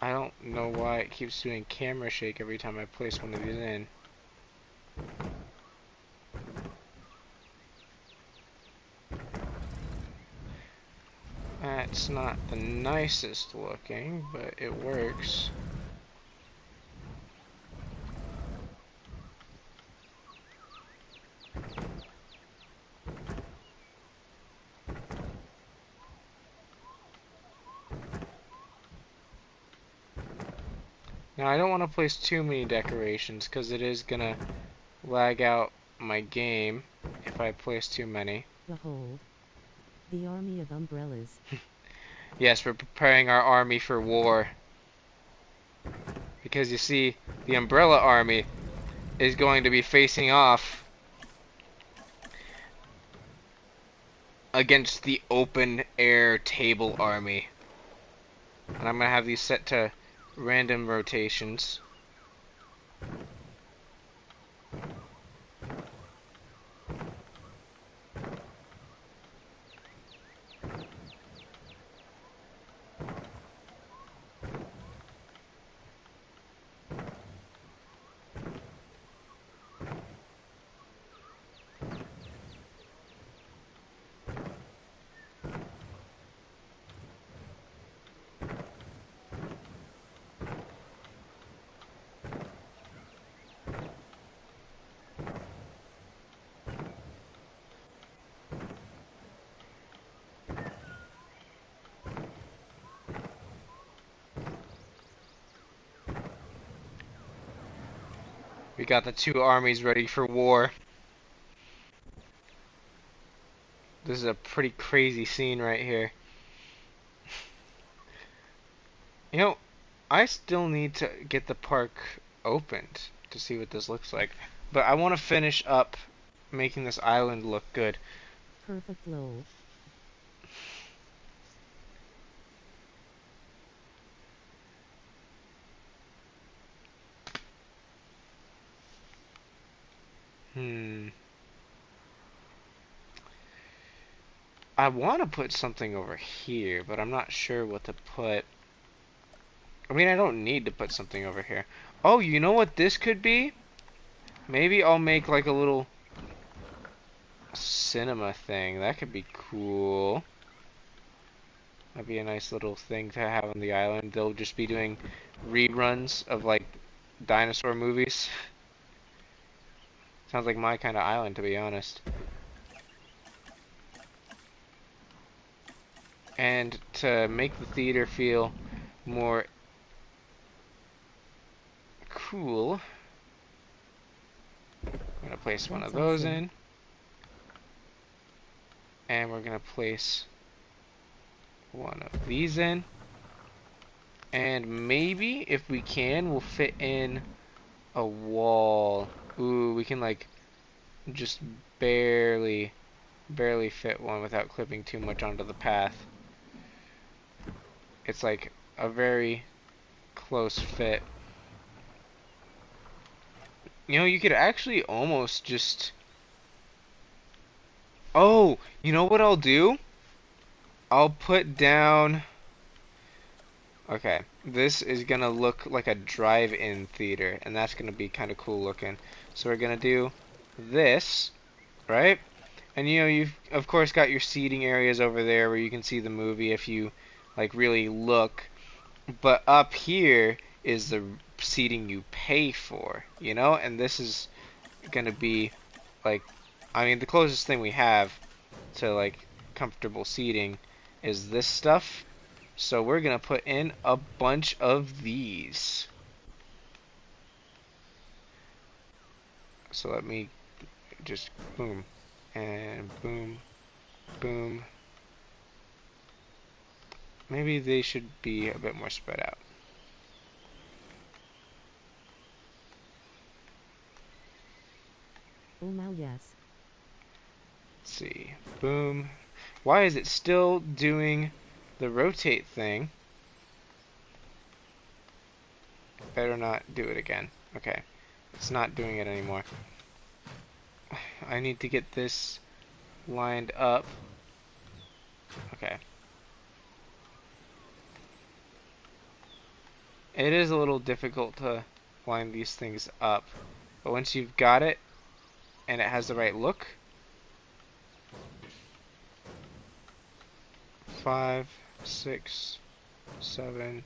S1: I don't know why it keeps doing camera shake every time I place one of these in. That's not the nicest looking, but it works. Now I don't want to place too many decorations because it is gonna lag out my game if I place too many.
S2: Behold, the army of umbrellas.
S1: Yes, we're preparing our army for war. Because you see, the umbrella army is going to be facing off against the open air table army. And I'm gonna have these set to random rotations. We got the two armies ready for war. This is a pretty crazy scene right here. You know, I still need to get the park opened to see what this looks like. But I want to finish up making this island look good.
S2: Perfect low.
S1: I want to put something over here, but I'm not sure what to put. I mean, I don't need to put something over here. Oh, you know what this could be? Maybe I'll make like a little cinema thing. That could be cool. That'd be a nice little thing to have on the island. They'll just be doing reruns of like dinosaur movies. Sounds like my kind of island, to be honest. And to make the theater feel more cool, I'm going to place one of those in. And we're going to place one of these in. And maybe, if we can, we'll fit in a wall. Ooh, we can like just barely fit one without clipping too much onto the path. It's like a very close fit. You know, you could actually almost just... Oh, you know what I'll do? I'll put down. Okay, this is gonna look like a drive-in theater, and that's gonna be kind of cool looking. So we're gonna do this, right? And you know, you've of course got your seating areas over there where you can see the movie if you like really look. But up here is the seating you pay for, you know? And this is gonna be like, I mean, the closest thing we have to like comfortable seating is this stuff. So we're gonna put in a bunch of these. So let me just boom and boom, boom. Maybe they should be a bit more spread out.
S2: Oh my yes.
S1: Let's see. Boom. Why is it still doing the rotate thing? Better not do it again. Okay. It's not doing it anymore. I need to get this lined up. Okay. It is a little difficult to line these things up, but once you've got it and it has the right look, 5, 6, 7,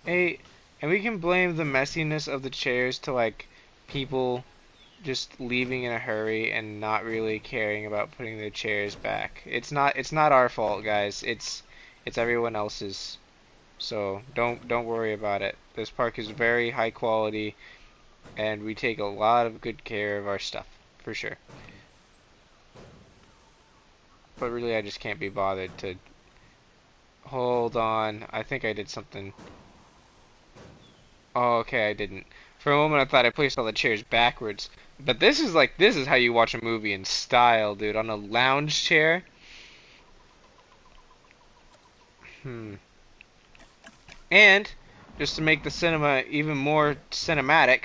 S1: 8, and we can blame the messiness of the chairs to like people just leaving in a hurry and not really caring about putting their chairs back. It's not our fault, guys. It's everyone else's. So don't worry about it. This park is very high quality and we take a lot of good care of our stuff, for sure. But really I just can't be bothered to hold on. I think I did something. Oh, okay, I didn't. For a moment I thought I placed all the chairs backwards. But this is how you watch a movie in style, dude, on a lounge chair. And just to make the cinema even more cinematic,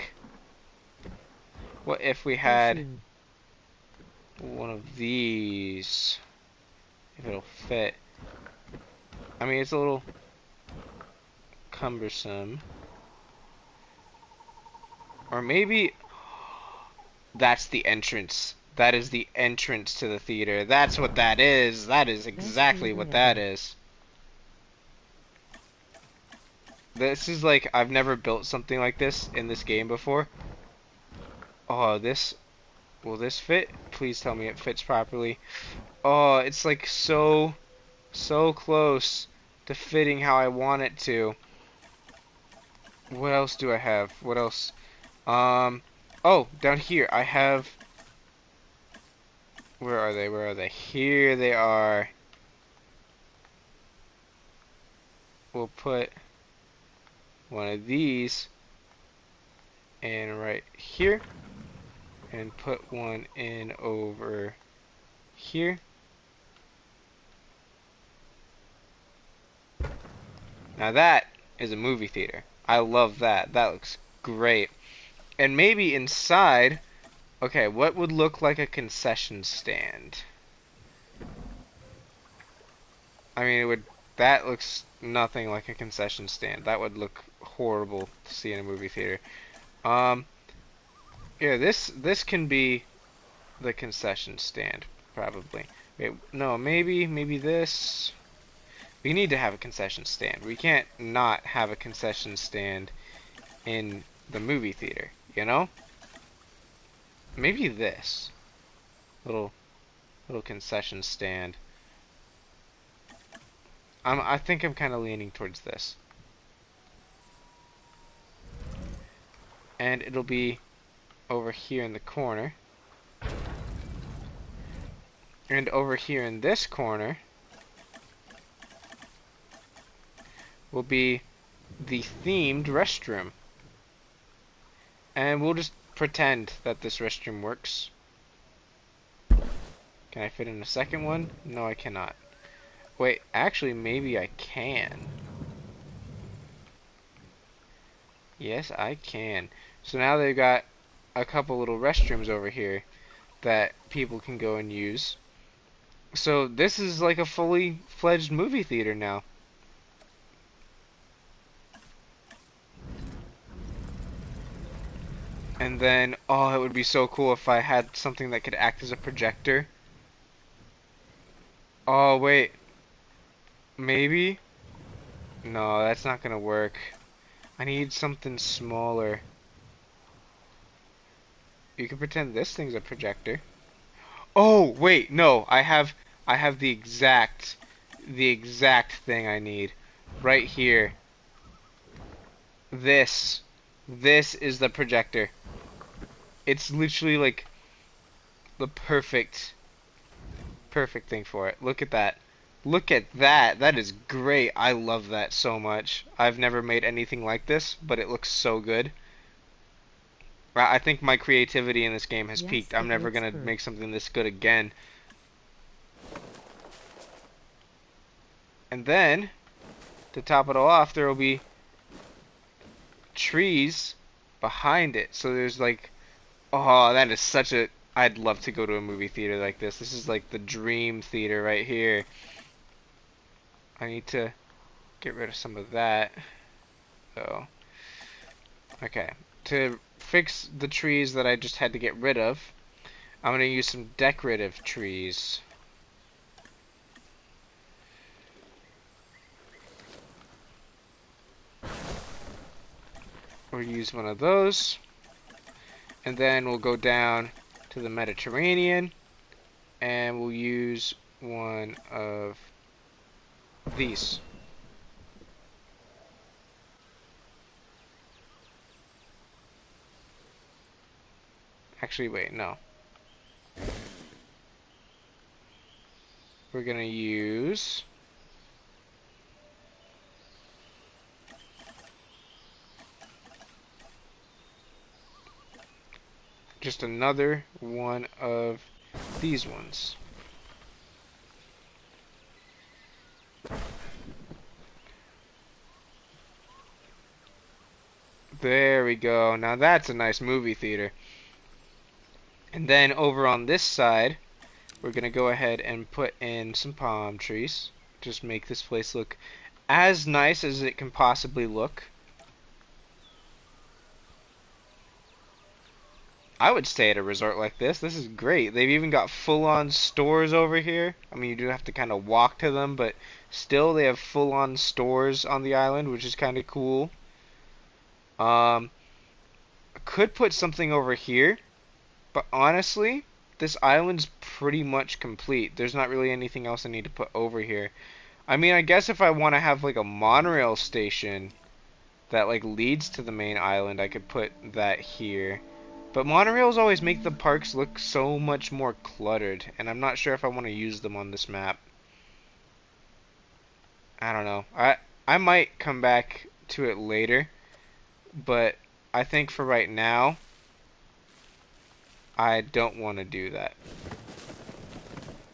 S1: what if we had one of these? If it'll fit. I mean, it's a little cumbersome. Or maybe that's the entrance. That is the entrance to the theater. That's what that is. That is exactly what that is. This is like, I've never built something like this in this game before. Oh, will this fit? Please tell me it fits properly. Oh, it's like so close to fitting how I want it to. What else do I have? What else? Oh, down here I have. Where are they? Where are they? Here they are. We'll put one of these in right here and put one in over here. Now that is a movie theater. I love that. That looks great. And maybe inside, okay, what would look like a concession stand? I mean, that looks nothing like a concession stand. That would look horrible to see in a movie theater. Yeah, this can be the concession stand, probably. Wait, no, maybe this. We need to have a concession stand. We can't not have a concession stand in the movie theater, you know? Maybe this little concession stand. I think I'm kind of leaning towards this. And it'll be over here in the corner. And over here in this corner will be the themed restroom. And we'll just pretend that this restroom works. Can I fit in a second one? No, I cannot. Wait, actually, maybe I can. Yes, I can. So now they've got a couple little restrooms over here that people can go and use. So this is like a fully fledged movie theater now. And then, oh, it would be so cool if I had something that could act as a projector. Oh, wait. Maybe? No, that's not gonna work. I need something smaller. You can pretend this thing's a projector. Oh, wait, no. I have the exact thing I need. Right here. This. This is the projector. It's literally like the perfect thing for it. Look at that. Look at that. That is great. I love that so much. I've never made anything like this, but it looks so good. I think my creativity in this game has
S2: Yes,
S1: peaked. I'm
S2: it
S1: never
S2: looks
S1: gonna
S2: good.
S1: make something this good again. And then, to top it all off, there will be trees behind it. So there's like, oh, that is such a. I'd love to go to a movie theater like this. This is like the dream theater right here. I need to get rid of some of that. So, okay. To fix the trees that I just had to get rid of, I'm going to use some decorative trees. We'll use one of those. And then we'll go down to the Mediterranean. And we'll use one of these. Actually, wait, no. We're going to use just another one of these ones. There we go. Now that's a nice movie theater. And then over on this side, we're going to go ahead and put in some palm trees. Just make this place look as nice as it can possibly look. I would stay at a resort like this. This is great. They've even got full-on stores over here. I mean, you do have to kind of walk to them, but still they have full-on stores on the island, which is kind of cool. Um, could put something over here, but honestly, this island's pretty much complete. There's not really anything else I need to put over here. I mean, I guess if I want to have like a monorail station that like leads to the main island, I could put that here. But monorails always make the parks look so much more cluttered, and I'm not sure if I want to use them on this map. I don't know. I might come back to it later, but I think for right now, I don't want to do that.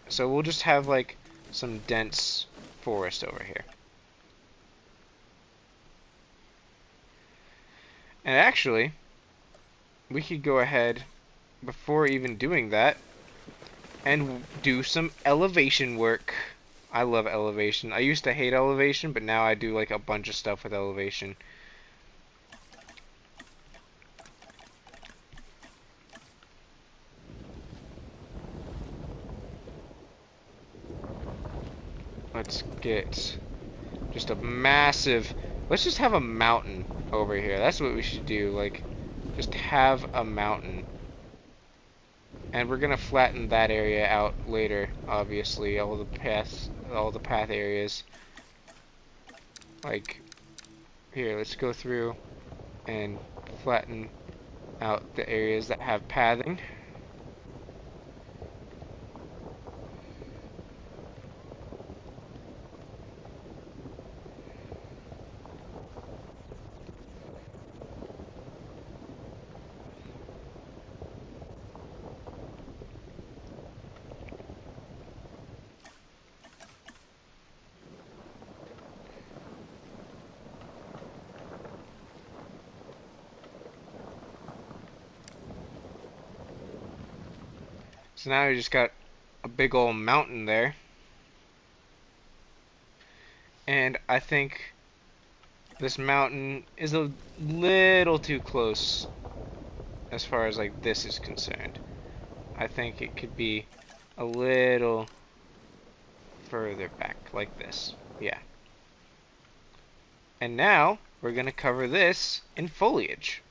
S1: So we'll just have like some dense forest over here. And actually, we could go ahead before even doing that and do some elevation work. I love elevation. I used to hate elevation, but now I do like a bunch of stuff with elevation. Let's get just a massive... Let's just have a mountain over here. That's what we should do. Like, just have a mountain. And we're gonna flatten that area out later, obviously. All the path areas. Like, here, let's go through and flatten out the areas that have pathing. So now we just got a big old mountain there. And I think this mountain is a little too close as far as like this is concerned. I think it could be a little further back like this. Yeah. And now we're going to cover this in foliage.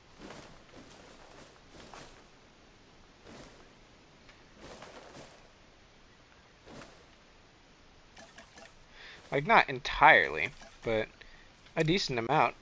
S1: Like, not entirely, but a decent amount.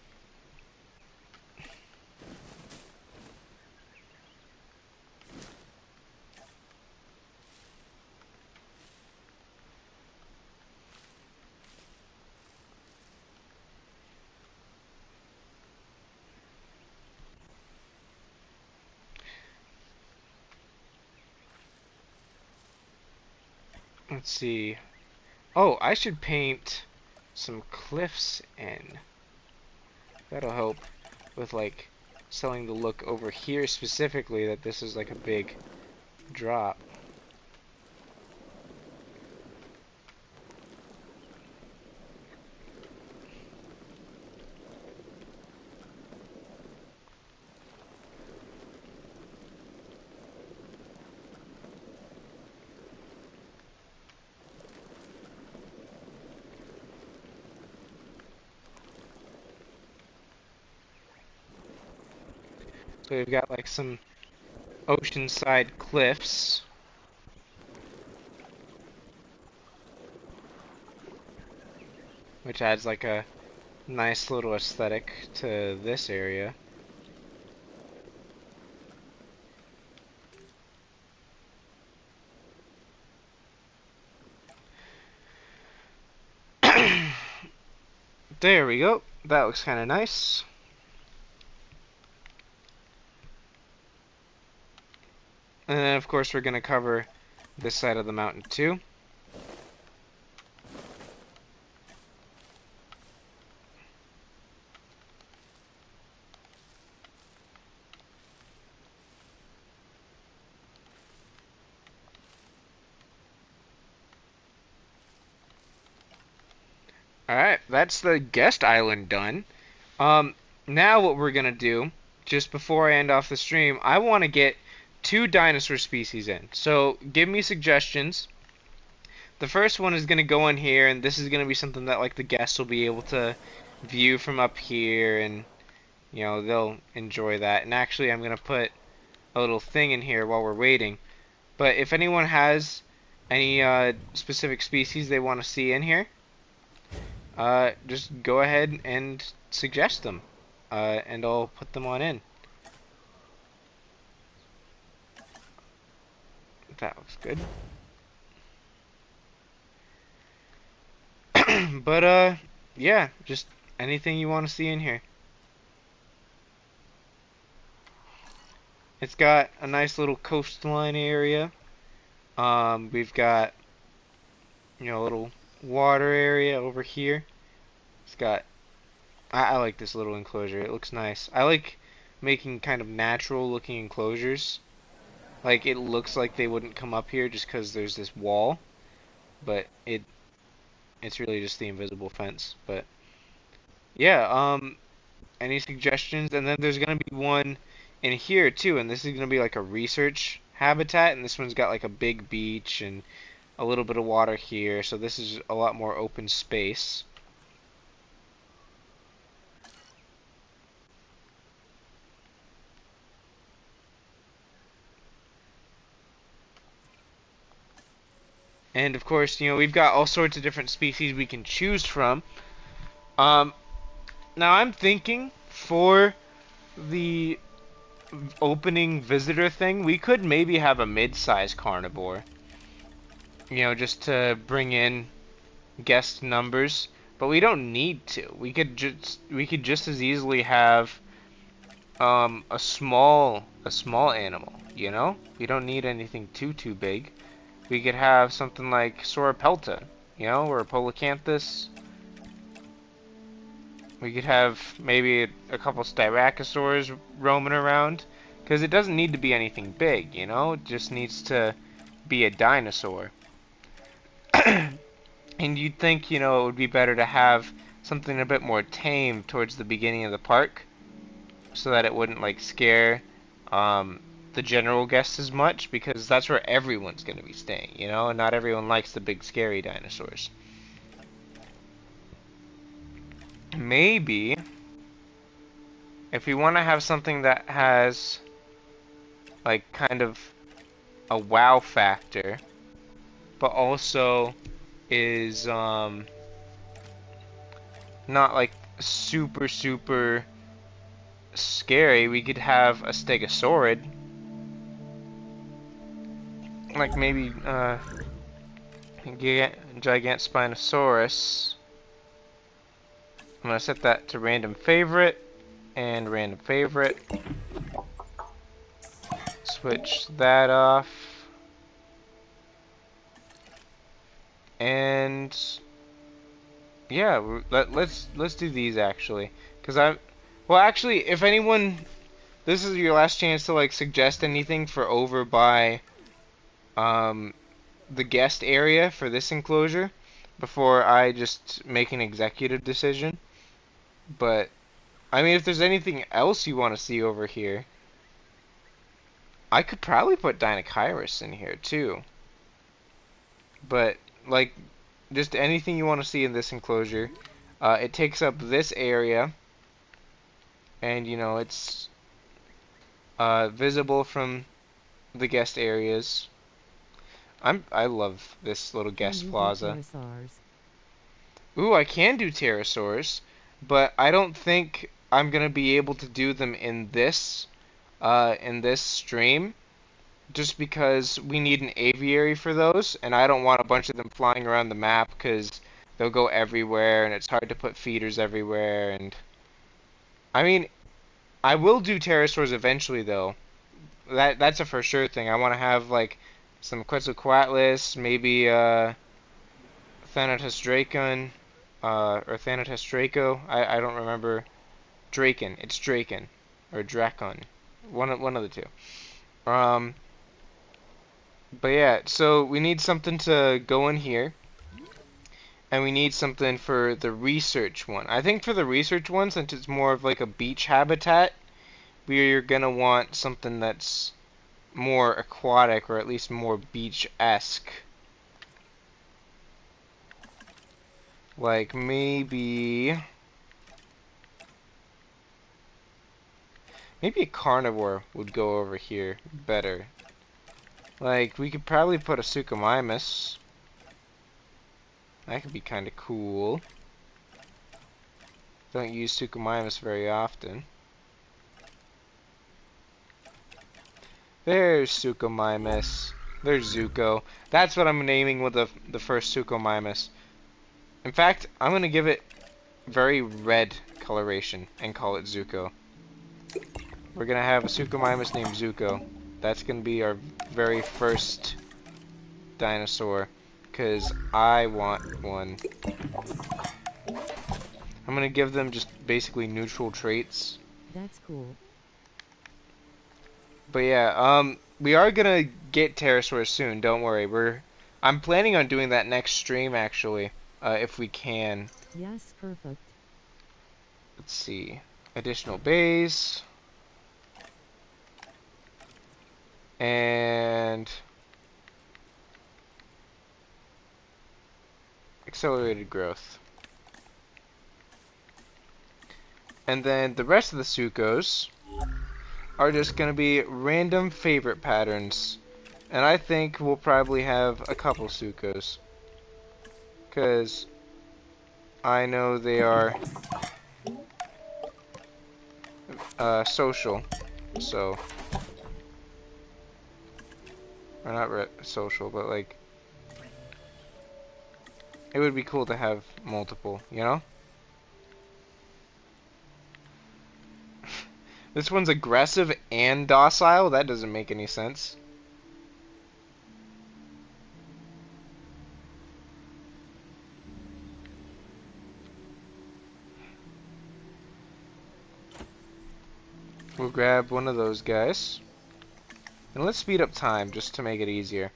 S1: Let's see. Oh, I should paint some cliffs in. That'll help with like selling the look over here specifically that this is like a big drop. So we've got like some oceanside cliffs. Which adds like a nice little aesthetic to this area. There we go. That looks kind of nice. And then of course we're going to cover this side of the mountain too. Alright, that's the guest island done. Now what we're gonna do, just before I end off the stream, I want to get 2 dinosaur species in. So give me suggestions. The first one is gonna go in here, and this is gonna be something that like the guests will be able to view from up here, and you know they'll enjoy that. And actually, I'm gonna put a little thing in here while we're waiting. But if anyone has any specific species they want to see in here, just go ahead and suggest them, and I'll put them on in. That looks good. But, yeah, just anything you want to see in here. It's got a nice little coastline area. We've got, you know, a little water area over here. It's got, I like this little enclosure. It looks nice. I like making kind of natural looking enclosures. Like, it looks like they wouldn't come up here just because there's this wall. But it's really just the invisible fence. But, yeah, any suggestions? And then there's going to be one in here, too. And this is going to be like a research habitat. And this one's got like a big beach and a little bit of water here. So this is a lot more open space. And of course, you know, we've got all sorts of different species we can choose from. Now I'm thinking for the opening visitor thing, we could maybe have a mid-sized carnivore. You know, just to bring in guest numbers, but we don't need to. We could just as easily have a small animal, you know? We don't need anything too big. We could have something like Sauropelta, you know, or Polacanthus. We could have maybe a couple Styracosaurs roaming around, because it doesn't need to be anything big, you know? It just needs to be a dinosaur. And you'd think, you know, it would be better to have something a bit more tame towards the beginning of the park, so that it wouldn't like scare um, the general guests as much, because that's where everyone's going to be staying, you know, and not everyone likes the big scary dinosaurs. Maybe if we want to have something that has like kind of a wow factor, but also is not like super scary, we could have a stegosaurid, like maybe Gigant Spinosaurus. I'm gonna set that to random favorite and random favorite. Switch that off. And yeah, let's do these actually, because well, actually, if anyone, this is your last chance to like suggest anything for over by um the guest area for this enclosure before I just make an executive decision. But I mean, if there's anything else you want to see over here, I could probably put Dinosaurs in here too. But like, just anything you want to see in this enclosure. It takes up this area, and you know it's visible from the guest areas. I love this little
S2: Can
S1: guest
S2: you do
S1: plaza.
S2: pterosaurs?
S1: Ooh, I can do pterosaurs, but I don't think I'm gonna be able to do them in this stream, just because we need an aviary for those, and I don't want a bunch of them flying around the map because they'll go everywhere, and it's hard to put feeders everywhere. And I mean, I will do pterosaurs eventually, though. That's a for sure thing. I want to have like some Quetzalcoatlus, maybe Thanatos Dracon, or Thanatos Draco. I don't remember. Draken. It's Draken or Dracon. One of the two. But yeah, so we need something to go in here, and we need something for the research one. I think for the research one, since it's more of like a beach habitat, we're gonna want something that's more aquatic, or at least more beach-esque. Like maybe a carnivore would go over here better. Like we could probably put a Suchomimus. That could be kind of cool. Don't use Suchomimus very often. There's Suchomimus. There's Zuko. That's what I'm naming with the first Suchomimus. In fact, I'm gonna give it very red coloration and call it Zuko. We're gonna have a Suchomimus named Zuko. That's gonna be our very first dinosaur, because I want one. I'm gonna give them just basically neutral traits.
S2: That's cool.
S1: But yeah, we are gonna get pterosaurs soon. Don't worry. I'm planning on doing that next stream actually, if we can.
S2: Yes, perfect.
S1: Let's see, additional bays and accelerated growth. And then the rest of the Sukos are just going to be random favorite patterns. And I think we'll probably have a couple Sukos, because I know they are social. So, or not social, but like, it would be cool to have multiple, you know? This one's aggressive and docile? That doesn't make any sense. We'll grab one of those guys. And let's speed up time just to make it easier.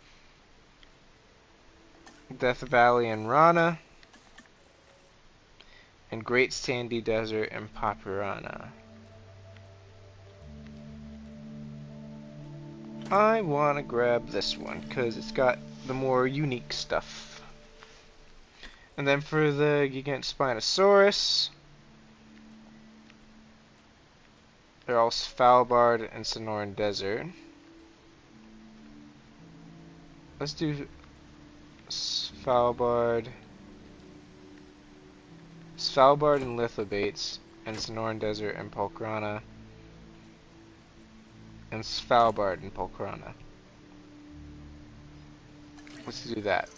S1: Death Valley and Rana, and Great Sandy Desert and Papyrana. I want to grab this one because it's got the more unique stuff. And then for the Gigant Spinosaurus, they're all Svalbard and Sonoran Desert. Let's do Svalbard and Lithobates, and Sonoran Desert and Polkrana, and Svalbard and Polkrana. Let's do that.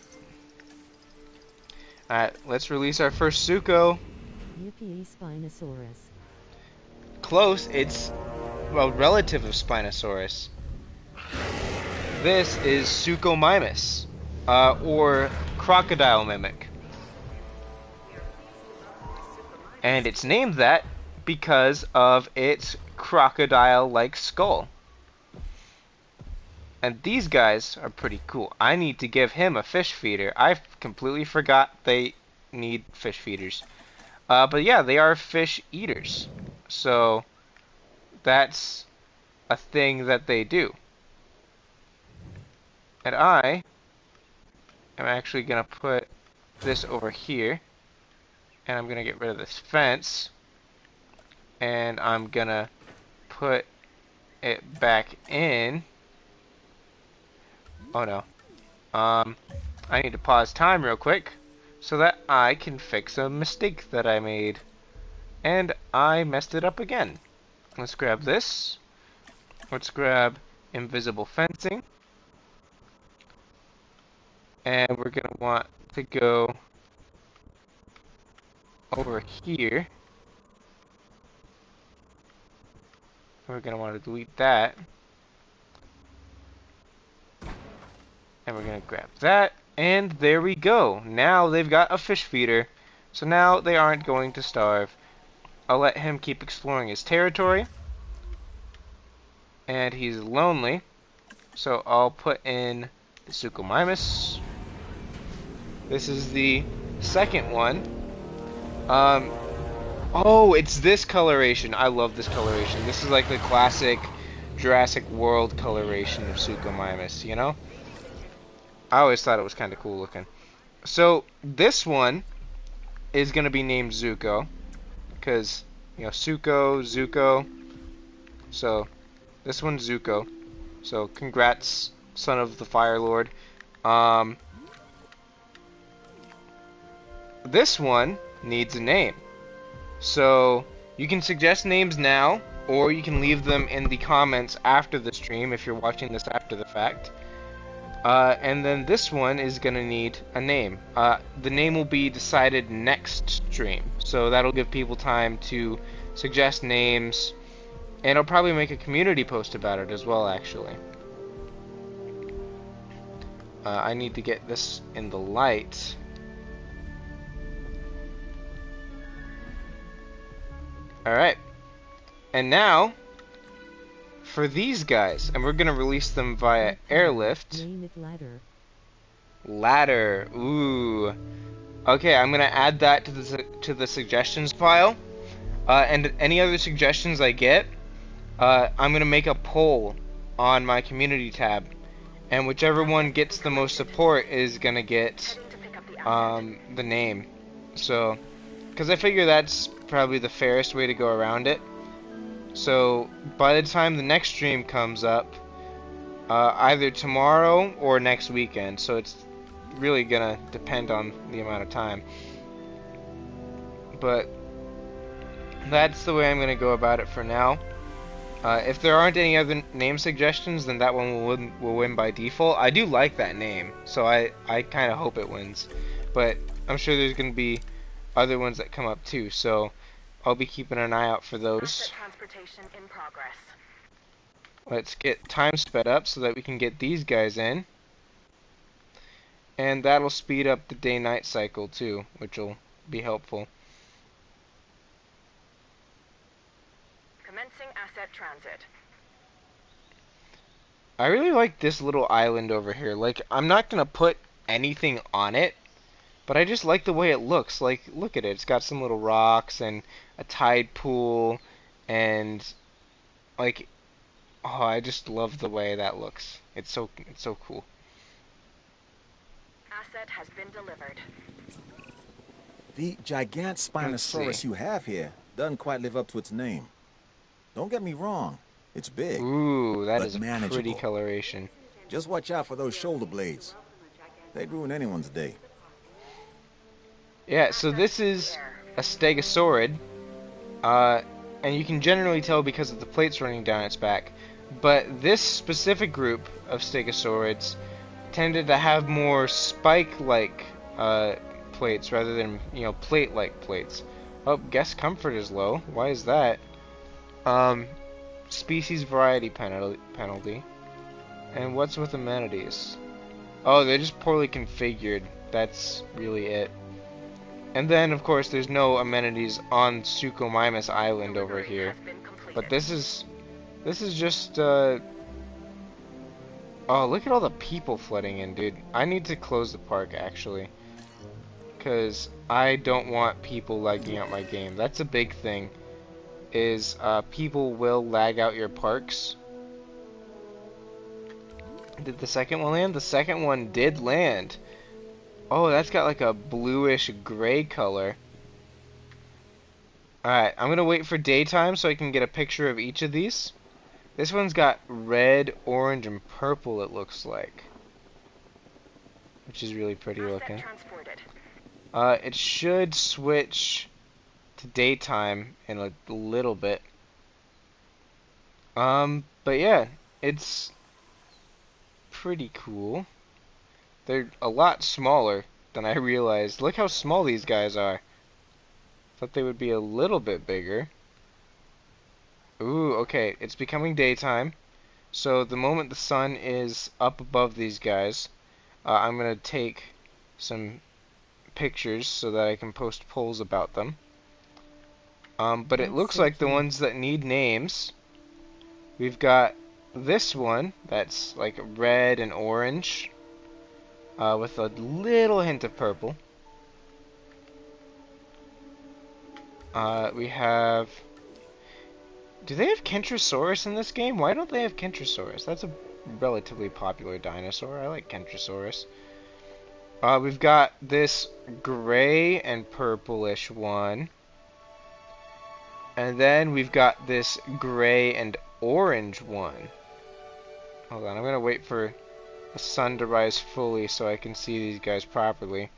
S1: Alright, let's release our first Zuko.
S2: UPA Spinosaurus.
S1: Close, it's, well, relative of Spinosaurus. This is Suchomimus, or Crocodile Mimic. And it's named that because of its crocodile-like skull. And these guys are pretty cool. I need to give him a fish feeder. I completely forgot they need fish feeders. But yeah, they are fish eaters. So that's a thing that they do. And I am actually going to put this over here. And I'm going to get rid of this fence. And I'm going to put it back in. Oh no. I need to pause time real quick so that I can fix a mistake that I made. And I messed it up again. Let's grab this. Let's grab invisible fencing. And we're going to want to go over here. We're going to want to delete that. And we're going to grab that. And there we go. Now they've got a fish feeder. So now they aren't going to starve. I'll let him keep exploring his territory. And he's lonely. So I'll put in the Suchomimus. This is the second one. Oh, it's this coloration. I love this coloration. This is like the classic Jurassic World coloration of Suchomimus, you know? I always thought it was kind of cool looking. So, this one is going to be named Zuko. Because, you know, Zuko. So, this one's Zuko. So, congrats, son of the Fire Lord. This one needs a name. So, you can suggest names now, or you can leave them in the comments after the stream if you're watching this after the fact. And then this one is going to need a name. The name will be decided next stream. So that'll give people time to suggest names. And I'll probably make a community post about it as well, actually. I need to get this in the light. Alright. And now, for these guys, and we're going to release them via airlift.
S2: Name it ladder.
S1: Ladder. Ooh. Okay, I'm going to add that to the suggestions file. And any other suggestions I get, I'm going to make a poll on my community tab. And whichever one gets the most support is going to get the name. So, because I figure that's probably the fairest way to go around it. So, by the time the next stream comes up, either tomorrow or next weekend, so it's really gonna depend on the amount of time. But that's the way I'm gonna go about it for now. If there aren't any other name suggestions, then that one will win by default. I do like that name, so I kind of hope it wins. But I'm sure there's gonna be other ones that come up too, so I'll be keeping an eye out for those.
S3: Transportation in progress.
S1: Let's get time sped up so that we can get these guys in. And that'll speed up the day-night cycle too, which will be helpful.
S3: Commencing asset transit.
S1: I really like this little island over here. Like, I'm not gonna put anything on it, but I just like the way it looks. Like, look at it. It's got some little rocks and a tide pool, and like, oh, I just love the way that looks. It's so cool.
S3: Asset has been delivered.
S4: The gigant
S1: Let's see.
S4: Spinosaurus you have here doesn't quite live up to its name. Don't get me wrong, it's big,
S1: Ooh, that
S4: but
S1: is a pretty
S4: manageable.
S1: coloration.
S4: Just watch out for those shoulder blades. They'd ruin anyone's day.
S1: Yeah, so this is a Stegosaurid, uh, and you can generally tell because of the plates running down its back. But this specific group of Stegosaurids tended to have more spike-like plates rather than, plate-like plates. Oh, guest comfort is low. Why is that? Um, species variety penalty. And what's with amenities? Oh, they're just poorly configured. That's really it. And then, of course, there's no amenities on Suchomimus Island over
S3: Delivery
S1: here.
S3: has been completed.
S1: But this is just, oh, look at all the people flooding in, dude. I need to close the park, actually. Because I don't want people lagging out my game. That's a big thing. Is, people will lag out your parks. Did the second one land? The second one did land. Oh, that's got like a bluish gray color. Alright, I'm gonna wait for daytime so I can get a picture of each of these. This one's got red, orange, and purple, it looks like. Which is really pretty
S3: Asset
S1: looking.
S3: transported.
S1: It should switch to daytime in a little bit. But yeah, it's pretty cool. They're a lot smaller than I realized. Look how small these guys are. Thought they would be a little bit bigger. Ooh, okay, it's becoming daytime. So the moment the sun is up above these guys, I'm gonna take some pictures so that I can post polls about them. But it
S2: That's
S1: looks
S2: so
S1: like the
S2: cute.
S1: ones that need names. We've got this one that's like red and orange, with a little hint of purple. We have. Do they have Kentrosaurus in this game? Why don't they have Kentrosaurus? That's a relatively popular dinosaur. I like Kentrosaurus. We've got this gray and purplish one. And then we've got this gray and orange one. Hold on, I'm gonna wait for the sun to rise fully so I can see these guys properly.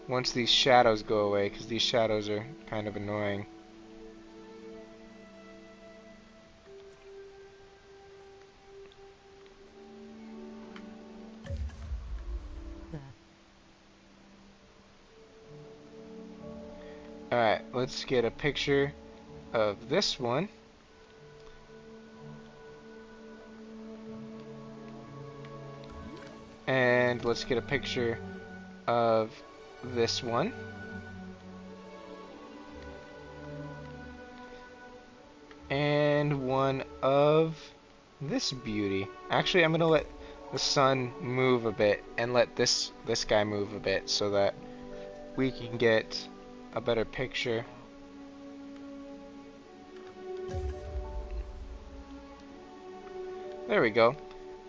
S1: Once these shadows go away, because these shadows are kind of annoying.
S2: The
S1: Alright, let's get a picture of this one. And let's get a picture of this one. And one of this beauty. Actually, I'm gonna let the sun move a bit and let this guy move a bit so that we can get a better picture. There we go.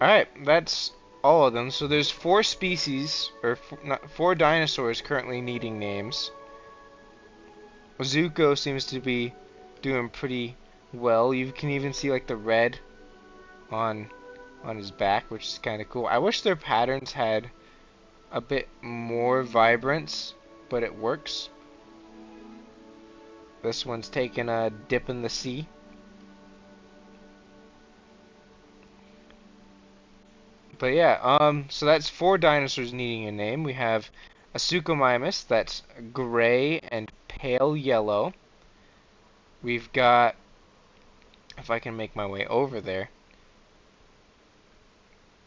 S1: Alright, that's all of them. So there's 4 species, or four dinosaurs currently needing names. Zuko seems to be doing pretty well. You can even see like the red on his back, which is kind of cool. I wish their patterns had a bit more vibrance, but it works. This one's taking a dip in the sea. But yeah, so that's 4 dinosaurs needing a name. We have a Suchomimus that's gray and pale yellow. We've got, if I can make my way over there,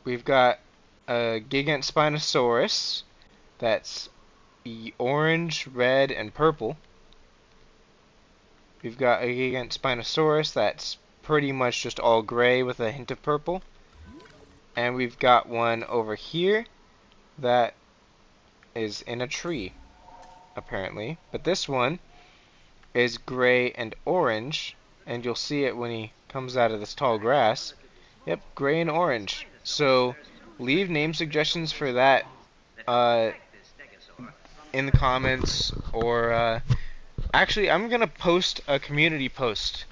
S1: we've got a Gigant Spinosaurus that's orange, red, and purple. We've got a Gigant Spinosaurus that's pretty much just all gray with a hint of purple. And we've got one over here that is in a tree, apparently. But this one is gray and orange, and you'll see it when he comes out of this tall grass. Yep, gray and orange. So leave name suggestions for that in the comments, or actually, I'm going to post a community post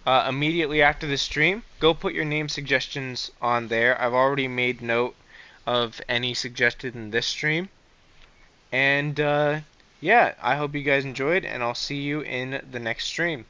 S1: immediately after the stream. Go put your name suggestions on there. I've already made note of any suggested in this stream. And yeah, I hope you guys enjoyed, and I'll see you in the next stream.